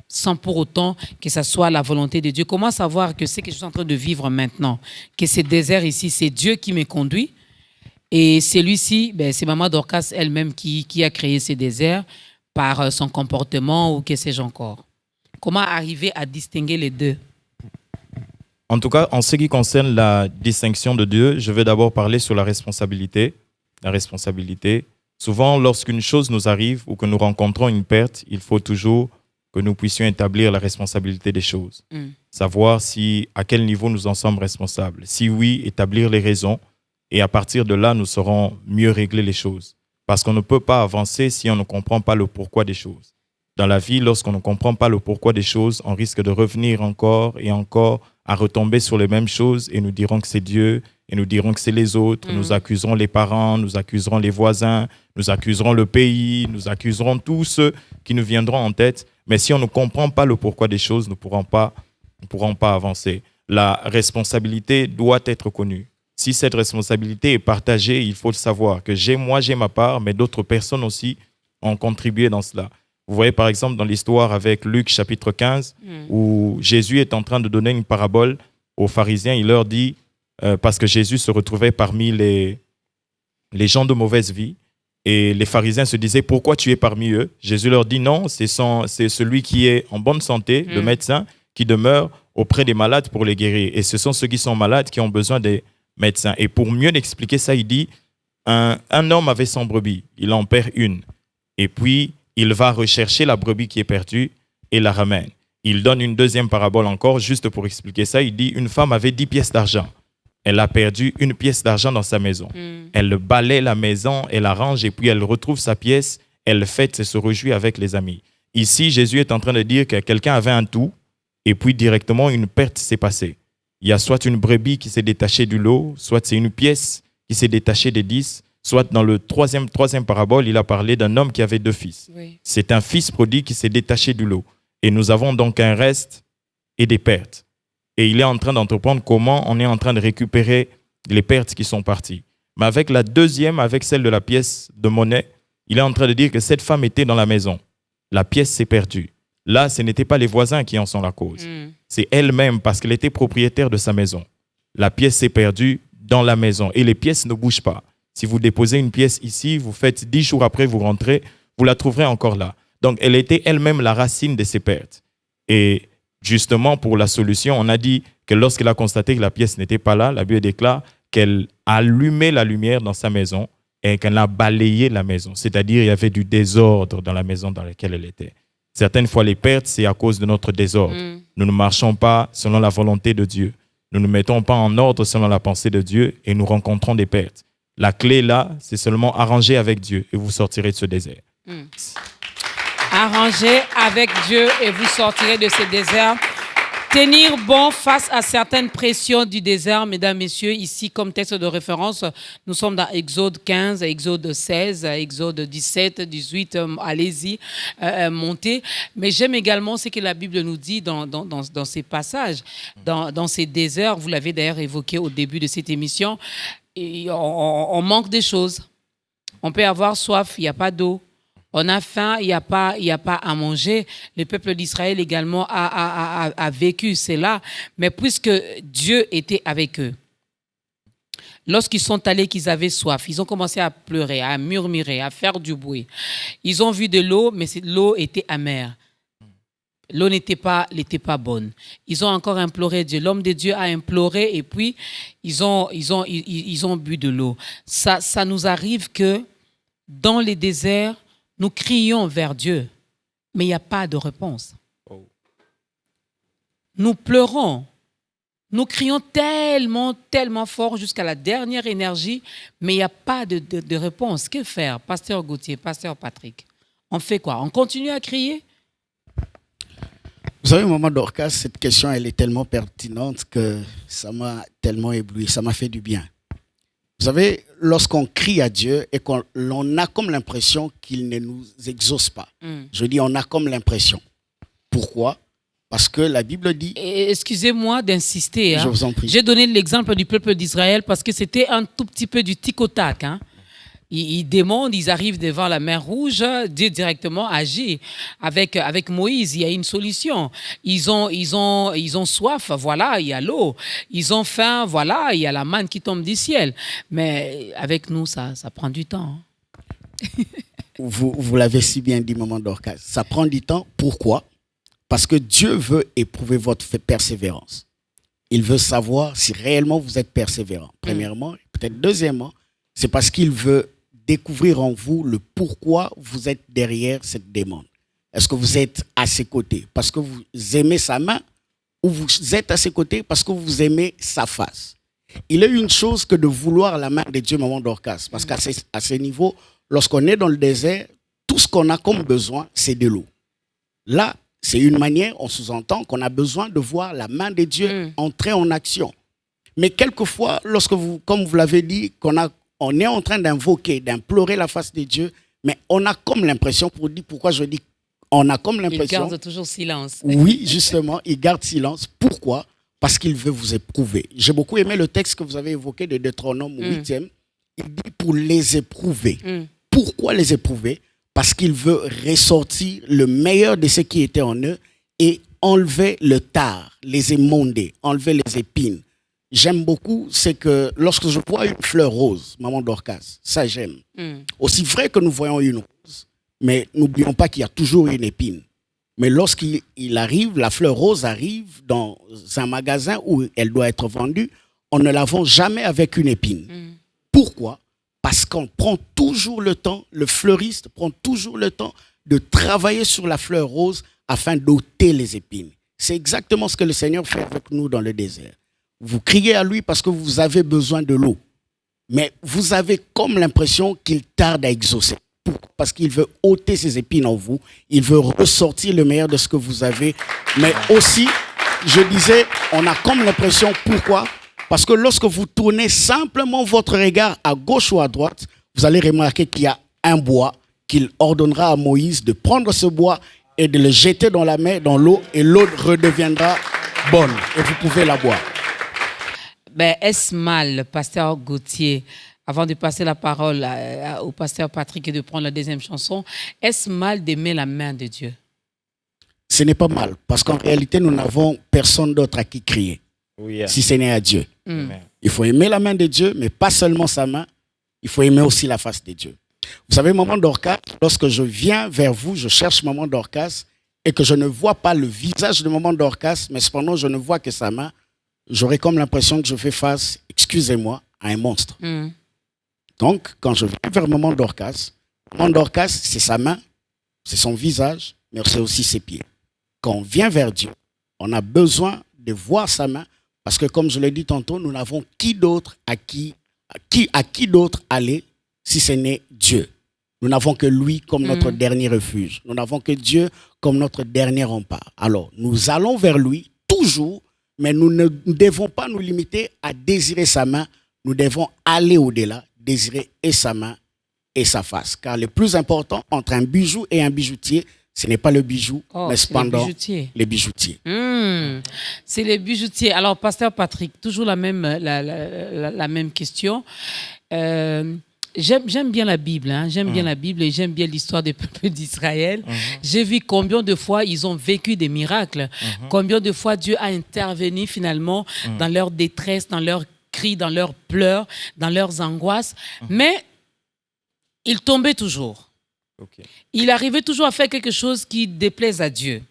sans pour autant que ce soit la volonté de Dieu. Comment savoir que c'est que je suis en train de vivre maintenant? Que ce désert ici, c'est Dieu qui me conduit. Et celui-ci, c'est Maman Dorcas elle-même qui a créé ce désert par son comportement ou que sais-je encore. Comment arriver à distinguer les deux? En tout cas, en ce qui concerne la distinction de Dieu, je vais d'abord parler sur la responsabilité. La responsabilité. Souvent, lorsqu'une chose nous arrive ou que nous rencontrons une perte, il faut toujours que nous puissions établir la responsabilité des choses. Savoir à quel niveau nous en sommes responsables. Si oui, établir les raisons. Et à partir de là, nous saurons mieux régler les choses. Parce qu'on ne peut pas avancer si on ne comprend pas le pourquoi des choses. Dans la vie, lorsqu'on ne comprend pas le pourquoi des choses, on risque de revenir encore et encore à retomber sur les mêmes choses et nous dirons que c'est Dieu et nous dirons que c'est les autres. Nous accuserons les parents, nous accuserons les voisins, nous accuserons le pays, nous accuserons tous ceux qui nous viendront en tête. Mais si on ne comprend pas le pourquoi des choses, nous ne pourrons pas avancer. La responsabilité doit être connue. Si cette responsabilité est partagée, il faut le savoir que j'ai ma part, mais d'autres personnes aussi ont contribué dans cela. Vous voyez par exemple dans l'histoire avec Luc chapitre 15, où Jésus est en train de donner une parabole aux pharisiens. Il leur dit, parce que Jésus se retrouvait parmi les gens de mauvaise vie, et les pharisiens se disaient, pourquoi tu es parmi eux? Jésus leur dit, non, c'est celui qui est en bonne santé, le médecin, qui demeure auprès des malades pour les guérir. Et ce sont ceux qui sont malades qui ont besoin des médecins. Et pour mieux expliquer ça, il dit, un homme avait 100 brebis, il en perd une. Et puis, il va rechercher la brebis qui est perdue et la ramène. Il donne une deuxième parabole encore, juste pour expliquer ça. Il dit, une femme avait 10 pièces d'argent. Elle a perdu une pièce d'argent dans sa maison. Elle balaie la maison, elle arrange et puis elle retrouve sa pièce. Elle fête et se réjouit avec les amis. Ici, Jésus est en train de dire que quelqu'un avait un tout et puis directement une perte s'est passée. Il y a soit une brebis qui s'est détachée du lot, soit c'est une pièce qui s'est détachée des 10, soit dans le troisième parabole, il a parlé d'un homme qui avait 2 fils. Oui. C'est un fils prodigue qui s'est détaché du lot. Et nous avons donc un reste et des pertes. Et il est en train d'entreprendre comment on est en train de récupérer les pertes qui sont parties. Mais avec la deuxième, avec celle de la pièce de monnaie, Il est en train de dire que cette femme était dans la maison. La pièce s'est perdue. Là, ce n'étaient pas les voisins qui en sont la cause. C'est elle-même parce qu'elle était propriétaire de sa maison. La pièce s'est perdue dans la maison et les pièces ne bougent pas. Si vous déposez une pièce ici, vous faites 10 jours après, vous rentrez, vous la trouverez encore là. Donc, elle était elle-même la racine de ses pertes. Et justement, pour la solution, on a dit que lorsqu'elle a constaté que la pièce n'était pas là, la Bible déclare qu'elle allumait la lumière dans sa maison et qu'elle a balayé la maison. C'est-à-dire qu'il y avait du désordre dans la maison dans laquelle elle était. Certaines fois, les pertes, c'est à cause de notre désordre. Nous ne marchons pas selon la volonté de Dieu. Nous ne mettons pas en ordre selon la pensée de Dieu et nous rencontrons des pertes. La clé, là, c'est seulement arranger avec Dieu et vous sortirez de ce désert. Arrangez avec Dieu et vous sortirez de ce désert. Tenir bon face à certaines pressions du désert, mesdames, messieurs, ici comme texte de référence, nous sommes dans Exode 15, Exode 16, Exode 17, 18, allez-y, montez. Mais j'aime également ce que la Bible nous dit dans ces passages, dans ces déserts, vous l'avez d'ailleurs évoqué au début de cette émission, et on manque des choses. On peut avoir soif, il n'y a pas d'eau. On a faim, il n'y a pas à manger. Le peuple d'Israël également a vécu cela. Mais puisque Dieu était avec eux, lorsqu'ils sont allés, qu'ils avaient soif, ils ont commencé à pleurer, à murmurer, à faire du bruit. Ils ont vu de l'eau, mais l'eau était amère. L'eau n'était pas bonne. Ils ont encore imploré Dieu. L'homme de Dieu a imploré et puis ils ont bu de l'eau. Ça nous arrive que dans les déserts, nous crions vers Dieu, mais il n'y a pas de réponse. Nous pleurons. Nous crions tellement, tellement fort jusqu'à la dernière énergie, mais il n'y a pas de réponse. Que faire, Pasteur Gauthier, Pasteur Patrick? On fait quoi? On continue à crier? Vous savez, maman Dorcas, cette question, elle est tellement pertinente que ça m'a tellement ébloui, ça m'a fait du bien. Vous savez, lorsqu'on crie à Dieu et qu'on a comme l'impression qu'il ne nous exauce pas, je dis on a comme l'impression. Pourquoi? Parce que la Bible dit... Excusez-moi d'insister. Je vous en prie. J'ai donné l'exemple du peuple d'Israël parce que c'était un tout petit peu du tic au tac. Ils demandent, ils arrivent devant la mer Rouge, Dieu directement agit. Avec Moïse, il y a une solution. Ils ont soif, voilà, il y a l'eau. Ils ont faim, voilà, il y a la manne qui tombe du ciel. Mais avec nous, ça prend du temps. Vous l'avez si bien dit, maman Dorcas. Ça prend du temps. Pourquoi? Parce que Dieu veut éprouver votre persévérance. Il veut savoir si réellement vous êtes persévérant. Premièrement, peut-être deuxièmement, c'est parce qu'il veut découvrir en vous le pourquoi vous êtes derrière cette demande. Est-ce que vous êtes à ses côtés parce que vous aimez sa main ou vous êtes à ses côtés parce que vous aimez sa face? Il est une chose que de vouloir la main de Dieu, maman Dorcas, parce qu'à ce niveau, lorsqu'on est dans le désert, tout ce qu'on a comme besoin, c'est de l'eau. Là, c'est une manière, on sous-entend qu'on a besoin de voir la main de Dieu entrer en action. Mais quelquefois, lorsque vous, comme vous l'avez dit, on est en train d'invoquer, d'implorer la face de Dieu, mais on a comme l'impression, pourquoi je dis on a comme l'impression... Il garde toujours silence. Oui, justement, il garde silence. Pourquoi? Parce qu'il veut vous éprouver. J'ai beaucoup aimé le texte que vous avez évoqué de Deutéronome 8e. Il dit pour les éprouver. Pourquoi les éprouver? Parce qu'il veut ressortir le meilleur de ce qui était en eux et enlever le tard, les émonder, enlever les épines. J'aime beaucoup, c'est que lorsque je vois une fleur rose, maman Dorcas, ça j'aime. Aussi vrai que nous voyons une rose, mais n'oublions pas qu'il y a toujours une épine. Mais lorsqu'il arrive, la fleur rose arrive dans un magasin où elle doit être vendue, on ne la vend jamais avec une épine. Pourquoi? Parce qu'on prend toujours le temps, le fleuriste prend toujours le temps de travailler sur la fleur rose afin d'ôter les épines. C'est exactement ce que le Seigneur fait avec nous dans le désert. Vous criez à lui parce que vous avez besoin de l'eau. Mais vous avez comme l'impression qu'il tarde à exaucer. Parce qu'il veut ôter ses épines en vous. Il veut ressortir le meilleur de ce que vous avez. Mais aussi, je disais, on a comme l'impression, pourquoi? Parce que lorsque vous tournez simplement votre regard à gauche ou à droite, vous allez remarquer qu'il y a un bois qu'il ordonnera à Moïse de prendre ce bois et de le jeter dans la mer, dans l'eau, et l'eau redeviendra bonne et vous pouvez la boire. Est-ce mal, Pasteur Gauthier, avant de passer la parole au pasteur Patrick et de prendre la deuxième chanson, est-ce mal d'aimer la main de Dieu? Ce n'est pas mal, parce qu'en réalité, nous n'avons personne d'autre à qui crier, Oui, si ce n'est à Dieu. Amen. Il faut aimer la main de Dieu, mais pas seulement sa main, il faut aimer aussi la face de Dieu. Vous savez, maman Dorcas, lorsque je viens vers vous, je cherche maman Dorcas, et que je ne vois pas le visage de maman Dorcas, mais cependant je ne vois que sa main, j'aurais comme l'impression que je fais face, excusez-moi, à un monstre. Donc, quand je viens vers maman Dorcas, c'est sa main, c'est son visage, mais c'est aussi ses pieds. Quand on vient vers Dieu, on a besoin de voir sa main, parce que comme je l'ai dit tantôt, nous n'avons qui d'autre à qui d'autre aller si ce n'est Dieu. Nous n'avons que lui comme notre dernier refuge. Nous n'avons que Dieu comme notre dernier rempart. Alors, nous allons vers lui toujours, mais nous ne devons pas nous limiter à désirer sa main. Nous devons aller au-delà, désirer et sa main et sa face. Car le plus important entre un bijou et un bijoutier, ce n'est pas le bijou, mais cependant les bijoutiers. C'est les bijoutiers. Alors, pasteur Patrick, toujours la même question. J'aime bien la Bible, j'aime bien la Bible et j'aime bien l'histoire des peuples d'Israël. J'ai vu combien de fois ils ont vécu des miracles, combien de fois Dieu a intervenu finalement dans leur détresse, dans leurs cris, dans leurs pleurs, dans leurs angoisses, mais ils tombaient toujours. Il arrivait toujours à faire quelque chose qui déplaise à Dieu.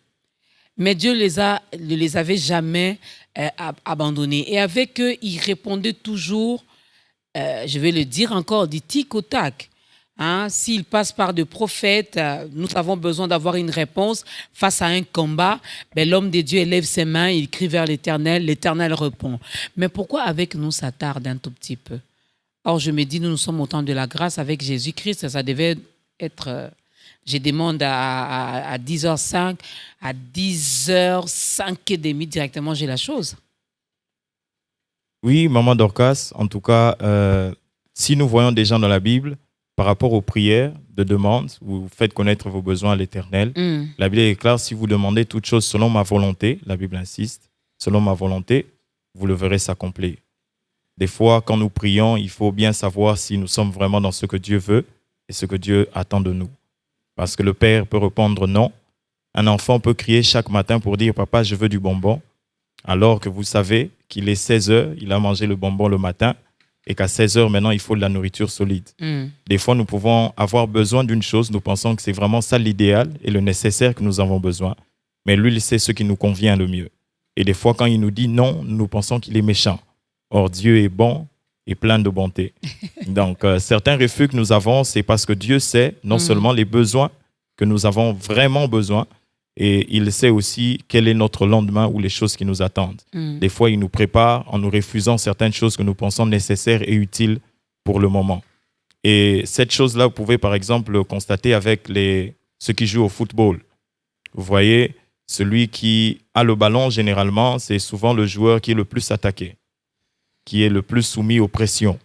Mais Dieu ne les avait jamais abandonnés. Et avec eux, il répondait toujours, je vais le dire encore, du tic au tac. S'il passe par des prophètes, nous avons besoin d'avoir une réponse face à un combat. L'homme de Dieu élève ses mains, il crie vers l'Éternel, l'Éternel répond. Mais pourquoi avec nous ça tarde un tout petit peu? Or, je me dis, nous sommes au temps de la grâce avec Jésus-Christ, ça devait être... je demande à 10h05, à 10h05 directement, j'ai la chose. Oui, maman Dorcas, en tout cas, si nous voyons des gens dans la Bible, par rapport aux prières de demande, vous faites connaître vos besoins à l'Éternel. La Bible est claire, si vous demandez toute chose selon ma volonté, la Bible insiste, selon ma volonté, vous le verrez s'accomplir. Des fois, quand nous prions, il faut bien savoir si nous sommes vraiment dans ce que Dieu veut et ce que Dieu attend de nous. Parce que le père peut répondre non. Un enfant peut crier chaque matin pour dire « Papa, je veux du bonbon », alors que vous savez qu'il est 16 heures, il a mangé le bonbon le matin et qu'à 16 heures, maintenant, il faut de la nourriture solide. Des fois, nous pouvons avoir besoin d'une chose, nous pensons que c'est vraiment ça l'idéal et le nécessaire que nous avons besoin. Mais lui, il sait ce qui nous convient le mieux. Et des fois, quand il nous dit non, nous pensons qu'il est méchant. Or, Dieu est bon et plein de bonté. Donc, certains refus que nous avons, c'est parce que Dieu sait non seulement les besoins que nous avons vraiment besoin, et il sait aussi quel est notre lendemain ou les choses qui nous attendent. Des fois, il nous prépare en nous refusant certaines choses que nous pensons nécessaires et utiles pour le moment. Et cette chose-là, vous pouvez par exemple constater avec ceux qui jouent au football. Vous voyez, celui qui a le ballon, généralement, c'est souvent le joueur qui est le plus attaqué, qui est le plus soumis aux pressions,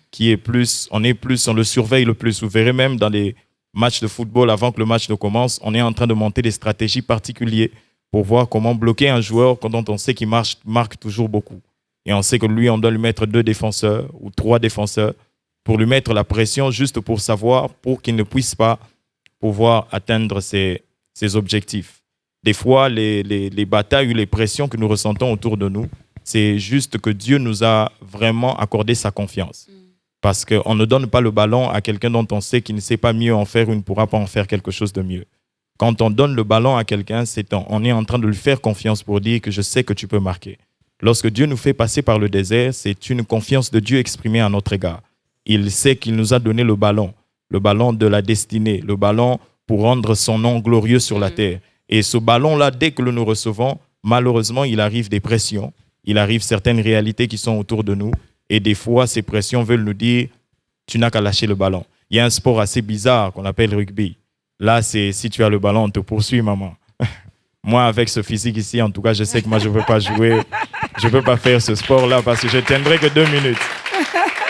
qui est plus, on le surveille le plus. Vous verrez même dans les matchs de football, avant que le match ne commence, on est en train de monter des stratégies particulières pour voir comment bloquer un joueur quand on sait qu'il marque toujours beaucoup. Et on sait que lui, on doit lui mettre 2 défenseurs ou 3 défenseurs pour lui mettre la pression juste pour savoir, pour qu'il ne puisse pas pouvoir atteindre ses objectifs. Des fois, les batailles ou les pressions que nous ressentons autour de nous, c'est juste que Dieu nous a vraiment accordé sa confiance. Parce qu'on ne donne pas le ballon à quelqu'un dont on sait qu'il ne sait pas mieux en faire ou ne pourra pas en faire quelque chose de mieux. Quand on donne le ballon à quelqu'un, on est en train de lui faire confiance pour dire que je sais que tu peux marquer. Lorsque Dieu nous fait passer par le désert, c'est une confiance de Dieu exprimée à notre égard. Il sait qu'il nous a donné le ballon de la destinée, le ballon pour rendre son nom glorieux sur la terre. Et ce ballon-là, dès que nous recevons, malheureusement, il arrive des pressions, il arrive certaines réalités qui sont autour de nous. Et des fois, ces pressions veulent nous dire « tu n'as qu'à lâcher le ballon ». Il y a un sport assez bizarre qu'on appelle rugby. Là, c'est si tu as le ballon, on te poursuit, maman. Moi, avec ce physique ici, en tout cas, je sais que moi, je ne peux pas jouer. Je ne peux pas faire ce sport-là parce que je ne tiendrai que 2 minutes.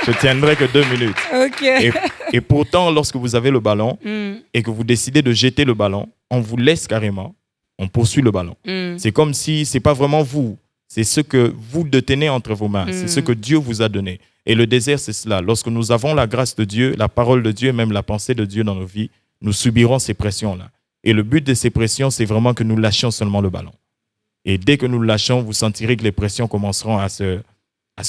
Je tiendrai que 2 minutes. Okay. Et pourtant, lorsque vous avez le ballon et que vous décidez de jeter le ballon, on vous laisse carrément, on poursuit le ballon. C'est comme si ce n'est pas vraiment vous C'est ce que vous détenez entre vos mains. C'est ce que Dieu vous a donné. Et le désert, c'est cela. Lorsque nous avons la grâce de Dieu, la parole de Dieu, même la pensée de Dieu dans nos vies, nous subirons ces pressions-là. Et le but de ces pressions, c'est vraiment que nous lâchions seulement le ballon. Et dès que nous le lâchons, vous sentirez que les pressions commenceront à se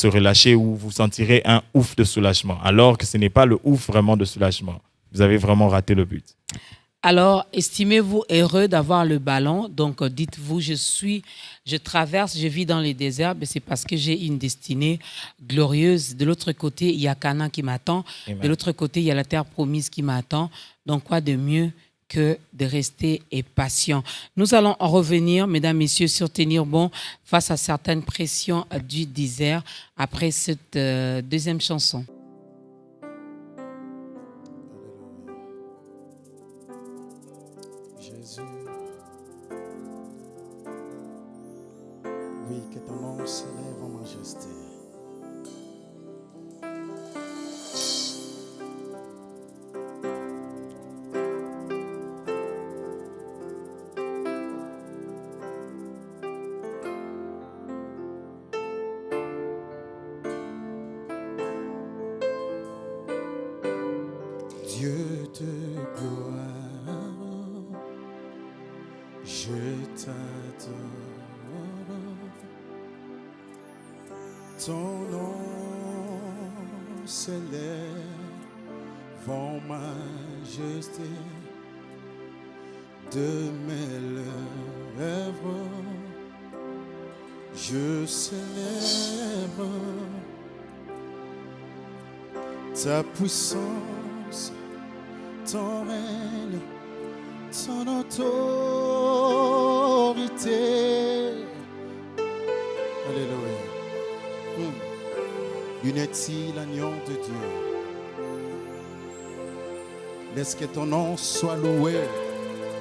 relâcher ou vous sentirez un ouf de soulagement. Alors que ce n'est pas le ouf vraiment de soulagement. Vous avez vraiment raté le but. Alors, estimez-vous heureux d'avoir le ballon. Donc, dites-vous, je traverse, je vis dans les déserts, mais c'est parce que j'ai une destinée glorieuse. De l'autre côté, il y a Canaan qui m'attend. Amen. De l'autre côté, il y a la terre promise qui m'attend. Donc, quoi de mieux que de rester patient. Nous allons en revenir, mesdames, messieurs, sur tenir bon face à certaines pressions du désert après cette deuxième chanson. Jésus, oui, que ton nom s'élève en majesté. Dieu de gloire, je t'adore. Ton nom s'élève en majesté de mes lèvres. Je célèbre ta puissance, ton règne, ton autorité. Alléluia. Unity, l'agneau de Dieu. Laisse que ton nom soit loué,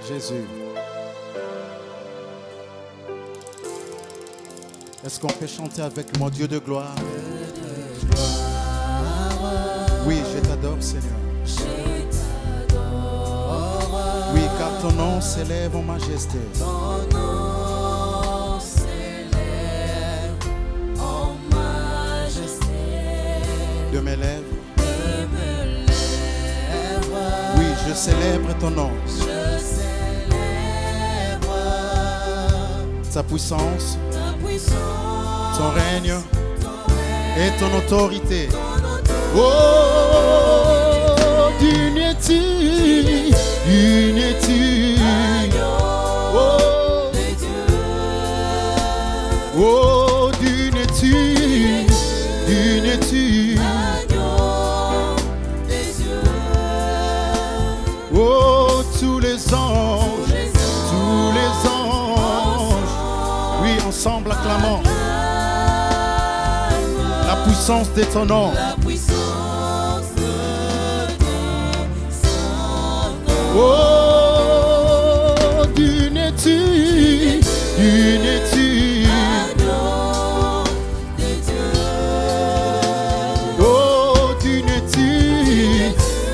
Jésus. Est-ce qu'on peut chanter avec mon Dieu de gloire? Oui, je t'adore, Seigneur. Oui, car ton nom s'élève en majesté. Ton nom s'élève en majesté. De mes lèvres. Oui, je célèbre ton nom. Je célèbre Ta puissance, ton ton règne et ton autorité. ton Oh, unity, unity. Oh, oh, unity, unity. Oh, tous les anges, oui, ensemble acclamons la puissance de ton nom. La puissance de ton sang. Oh, unity, unity. Agneau de Dieu. Oh, unity,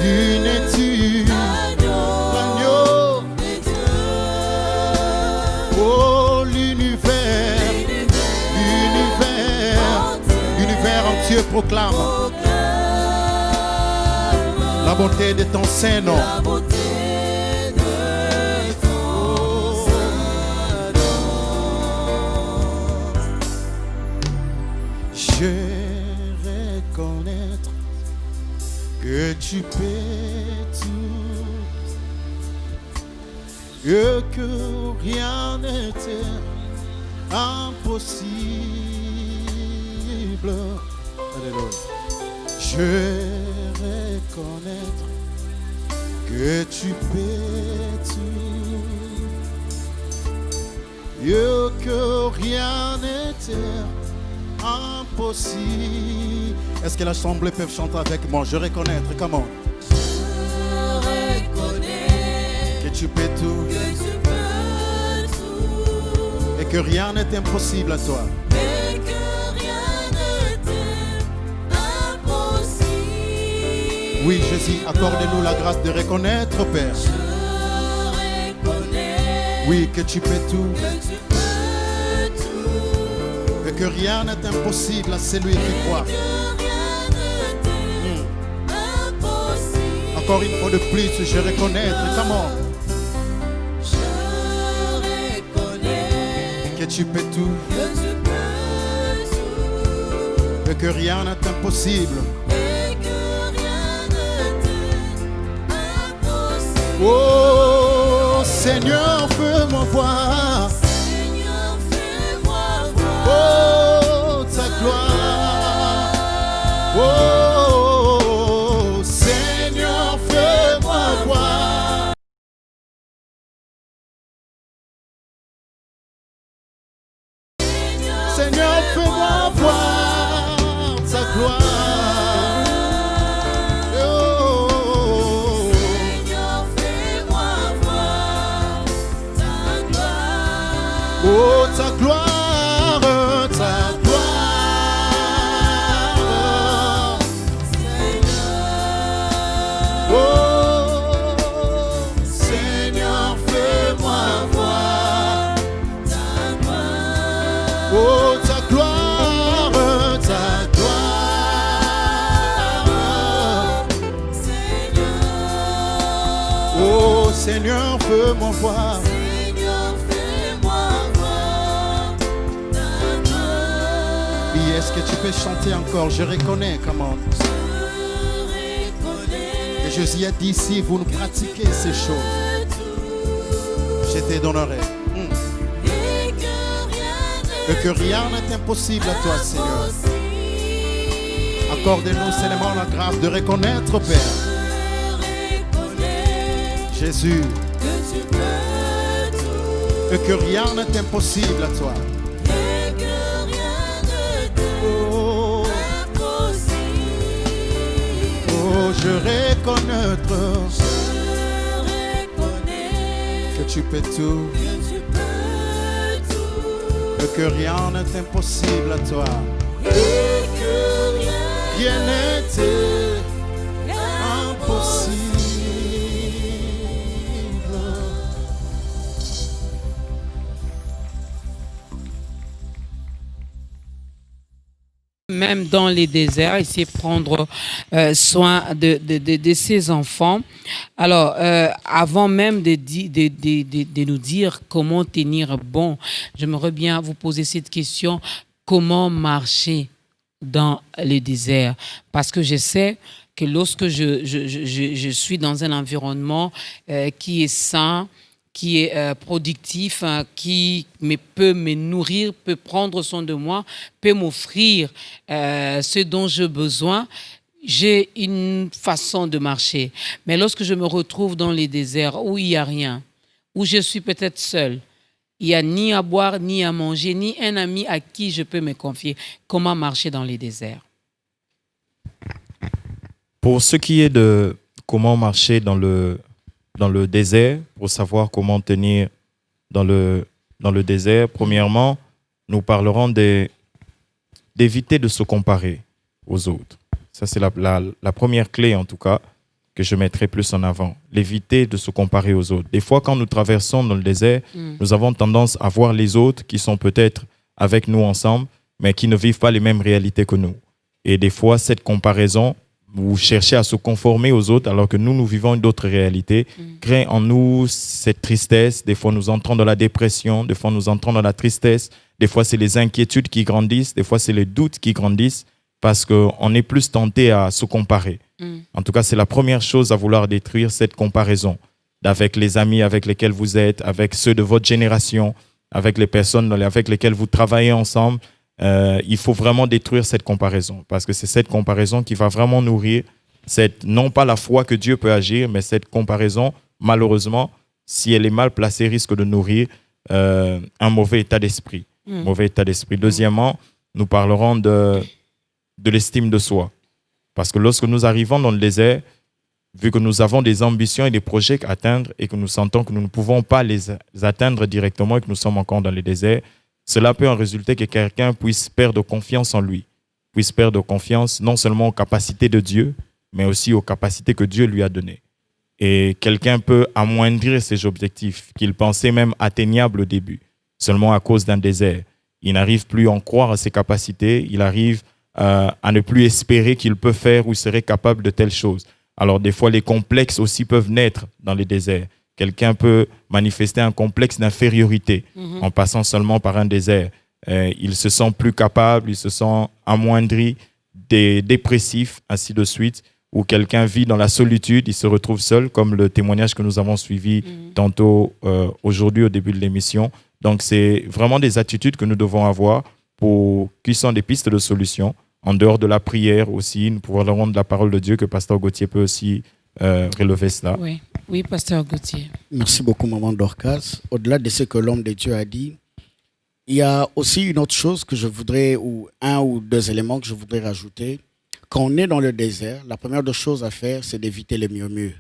unity. L'agneau. De Dieu. Oh, l'univers, l'univers entier proclame la beauté de ton saint nom. La beauté de ton saint nom. Je reconnaître que tu peux tout, et que rien n'était impossible. Alléluia. Je reconnaître que tu peux tout, et que rien n'était impossible. Est-ce que l'assemblée peut chanter avec moi? Je reconnais, comment? Je reconnais Que tu peux tout, que tu peux tout et que rien n'est impossible à toi. et que rien n'était impossible. Oui, Jésus, accorde-nous la grâce de reconnaître, Père. Je reconnais Oui, que tu peux tout, que tu peux tout que rien n'est impossible à celui qui croit. Encore une fois de plus, je reconnais, comment que tu peux tout, et que rien n'est impossible. Oh Seigneur, fais-moi voir. Oh ta gloire. Oh Seigneur, fais-moi voir. Seigneur, fais-moi voir ta gloire. Oh, ta gloire, Seigneur. Oh, Seigneur, fais-moi voir ta gloire. Oh, ta gloire, Seigneur. Oh, Seigneur, fais-moi voir. Est-ce que tu peux chanter encore? Je reconnais comment. Et Jésus a dit ici, vous nous pratiquez ces choses, je te donnerai. Et que rien n'est impossible à toi, Seigneur. Accorde-nous seulement la grâce de reconnaître, Père. Jésus. Et que rien n'est impossible à toi. Je reconnais que tu peux tout, et que rien n'est impossible à toi. Rien n'est impossible. Même dans les déserts, essayer de prendre soin de ses enfants. Alors, avant même de nous dire comment tenir bon, j'aimerais bien vous poser cette question: comment marcher dans les déserts? Parce que je sais que lorsque je suis dans un environnement qui est sain, qui est productif, qui peut me nourrir, peut prendre soin de moi, peut m'offrir ce dont j'ai besoin, j'ai une façon de marcher. Mais lorsque je me retrouve dans les déserts où il n'y a rien, où je suis peut-être seul, il n'y a ni à boire, ni à manger, ni un ami à qui je peux me confier, comment marcher dans les déserts? Pour ce qui est de comment marcher dans le désert, pour savoir comment tenir dans le désert, premièrement, nous parlerons d'éviter de se comparer aux autres. Ça, c'est la première clé, en tout cas, que je mettrai plus en avant. L'éviter de se comparer aux autres. Des fois, quand nous traversons dans le désert, nous avons tendance à voir les autres qui sont peut-être avec nous ensemble, mais qui ne vivent pas les mêmes réalités que nous. Et des fois, cette comparaison, ou chercher à se conformer aux autres alors que nous vivons d'autres réalités, crée en nous cette tristesse. Des fois, nous entrons dans la dépression, des fois, nous entrons dans la tristesse. Des fois, c'est les inquiétudes qui grandissent, des fois, c'est les doutes qui grandissent parce qu'on est plus tenté à se comparer. En tout cas, c'est la première chose à vouloir détruire, cette comparaison avec les amis avec lesquels vous êtes, avec ceux de votre génération, avec les personnes avec lesquelles vous travaillez ensemble. Il faut vraiment détruire cette comparaison parce que c'est cette comparaison qui va vraiment nourrir non pas la foi que Dieu peut agir, mais cette comparaison, malheureusement, si elle est mal placée, risque de nourrir un mauvais état d'esprit. Mauvais état d'esprit. Deuxièmement, nous parlerons de l'estime de soi. Parce que lorsque nous arrivons dans le désert, vu que nous avons des ambitions et des projets à atteindre et que nous sentons que nous ne pouvons pas les atteindre directement et que nous sommes encore dans le désert, cela peut en résulter que quelqu'un puisse perdre confiance en lui, puisse perdre confiance non seulement aux capacités de Dieu, mais aussi aux capacités que Dieu lui a données. Et quelqu'un peut amoindrir ses objectifs, qu'il pensait même atteignables au début, seulement à cause d'un désert. il n'arrive plus à en croire à ses capacités, il arrive à ne plus espérer qu'il peut faire ou serait capable de telles choses. Alors des fois, les complexes aussi peuvent naître dans les déserts. Quelqu'un peut manifester un complexe d'infériorité en passant seulement par un désert. Il se sent plus capable, il se sent amoindri, dépressif, ainsi de suite. Ou quelqu'un vit dans la solitude, il se retrouve seul, comme le témoignage que nous avons suivi tantôt aujourd'hui au début de l'émission. Donc, c'est vraiment des attitudes que nous devons avoir qui sont des pistes de solution. En dehors de la prière aussi, nous pouvons rendre la parole de Dieu, que Pasteur Gauthier peut aussi relever cela. Oui, Pasteur Gauthier. Merci beaucoup, Maman Dorcas. Au-delà de ce que l'homme de Dieu a dit, il y a aussi une autre chose que je voudrais, ou un ou deux éléments que je voudrais rajouter. Quand on est dans le désert, la première des choses à faire, c'est d'éviter les murmures.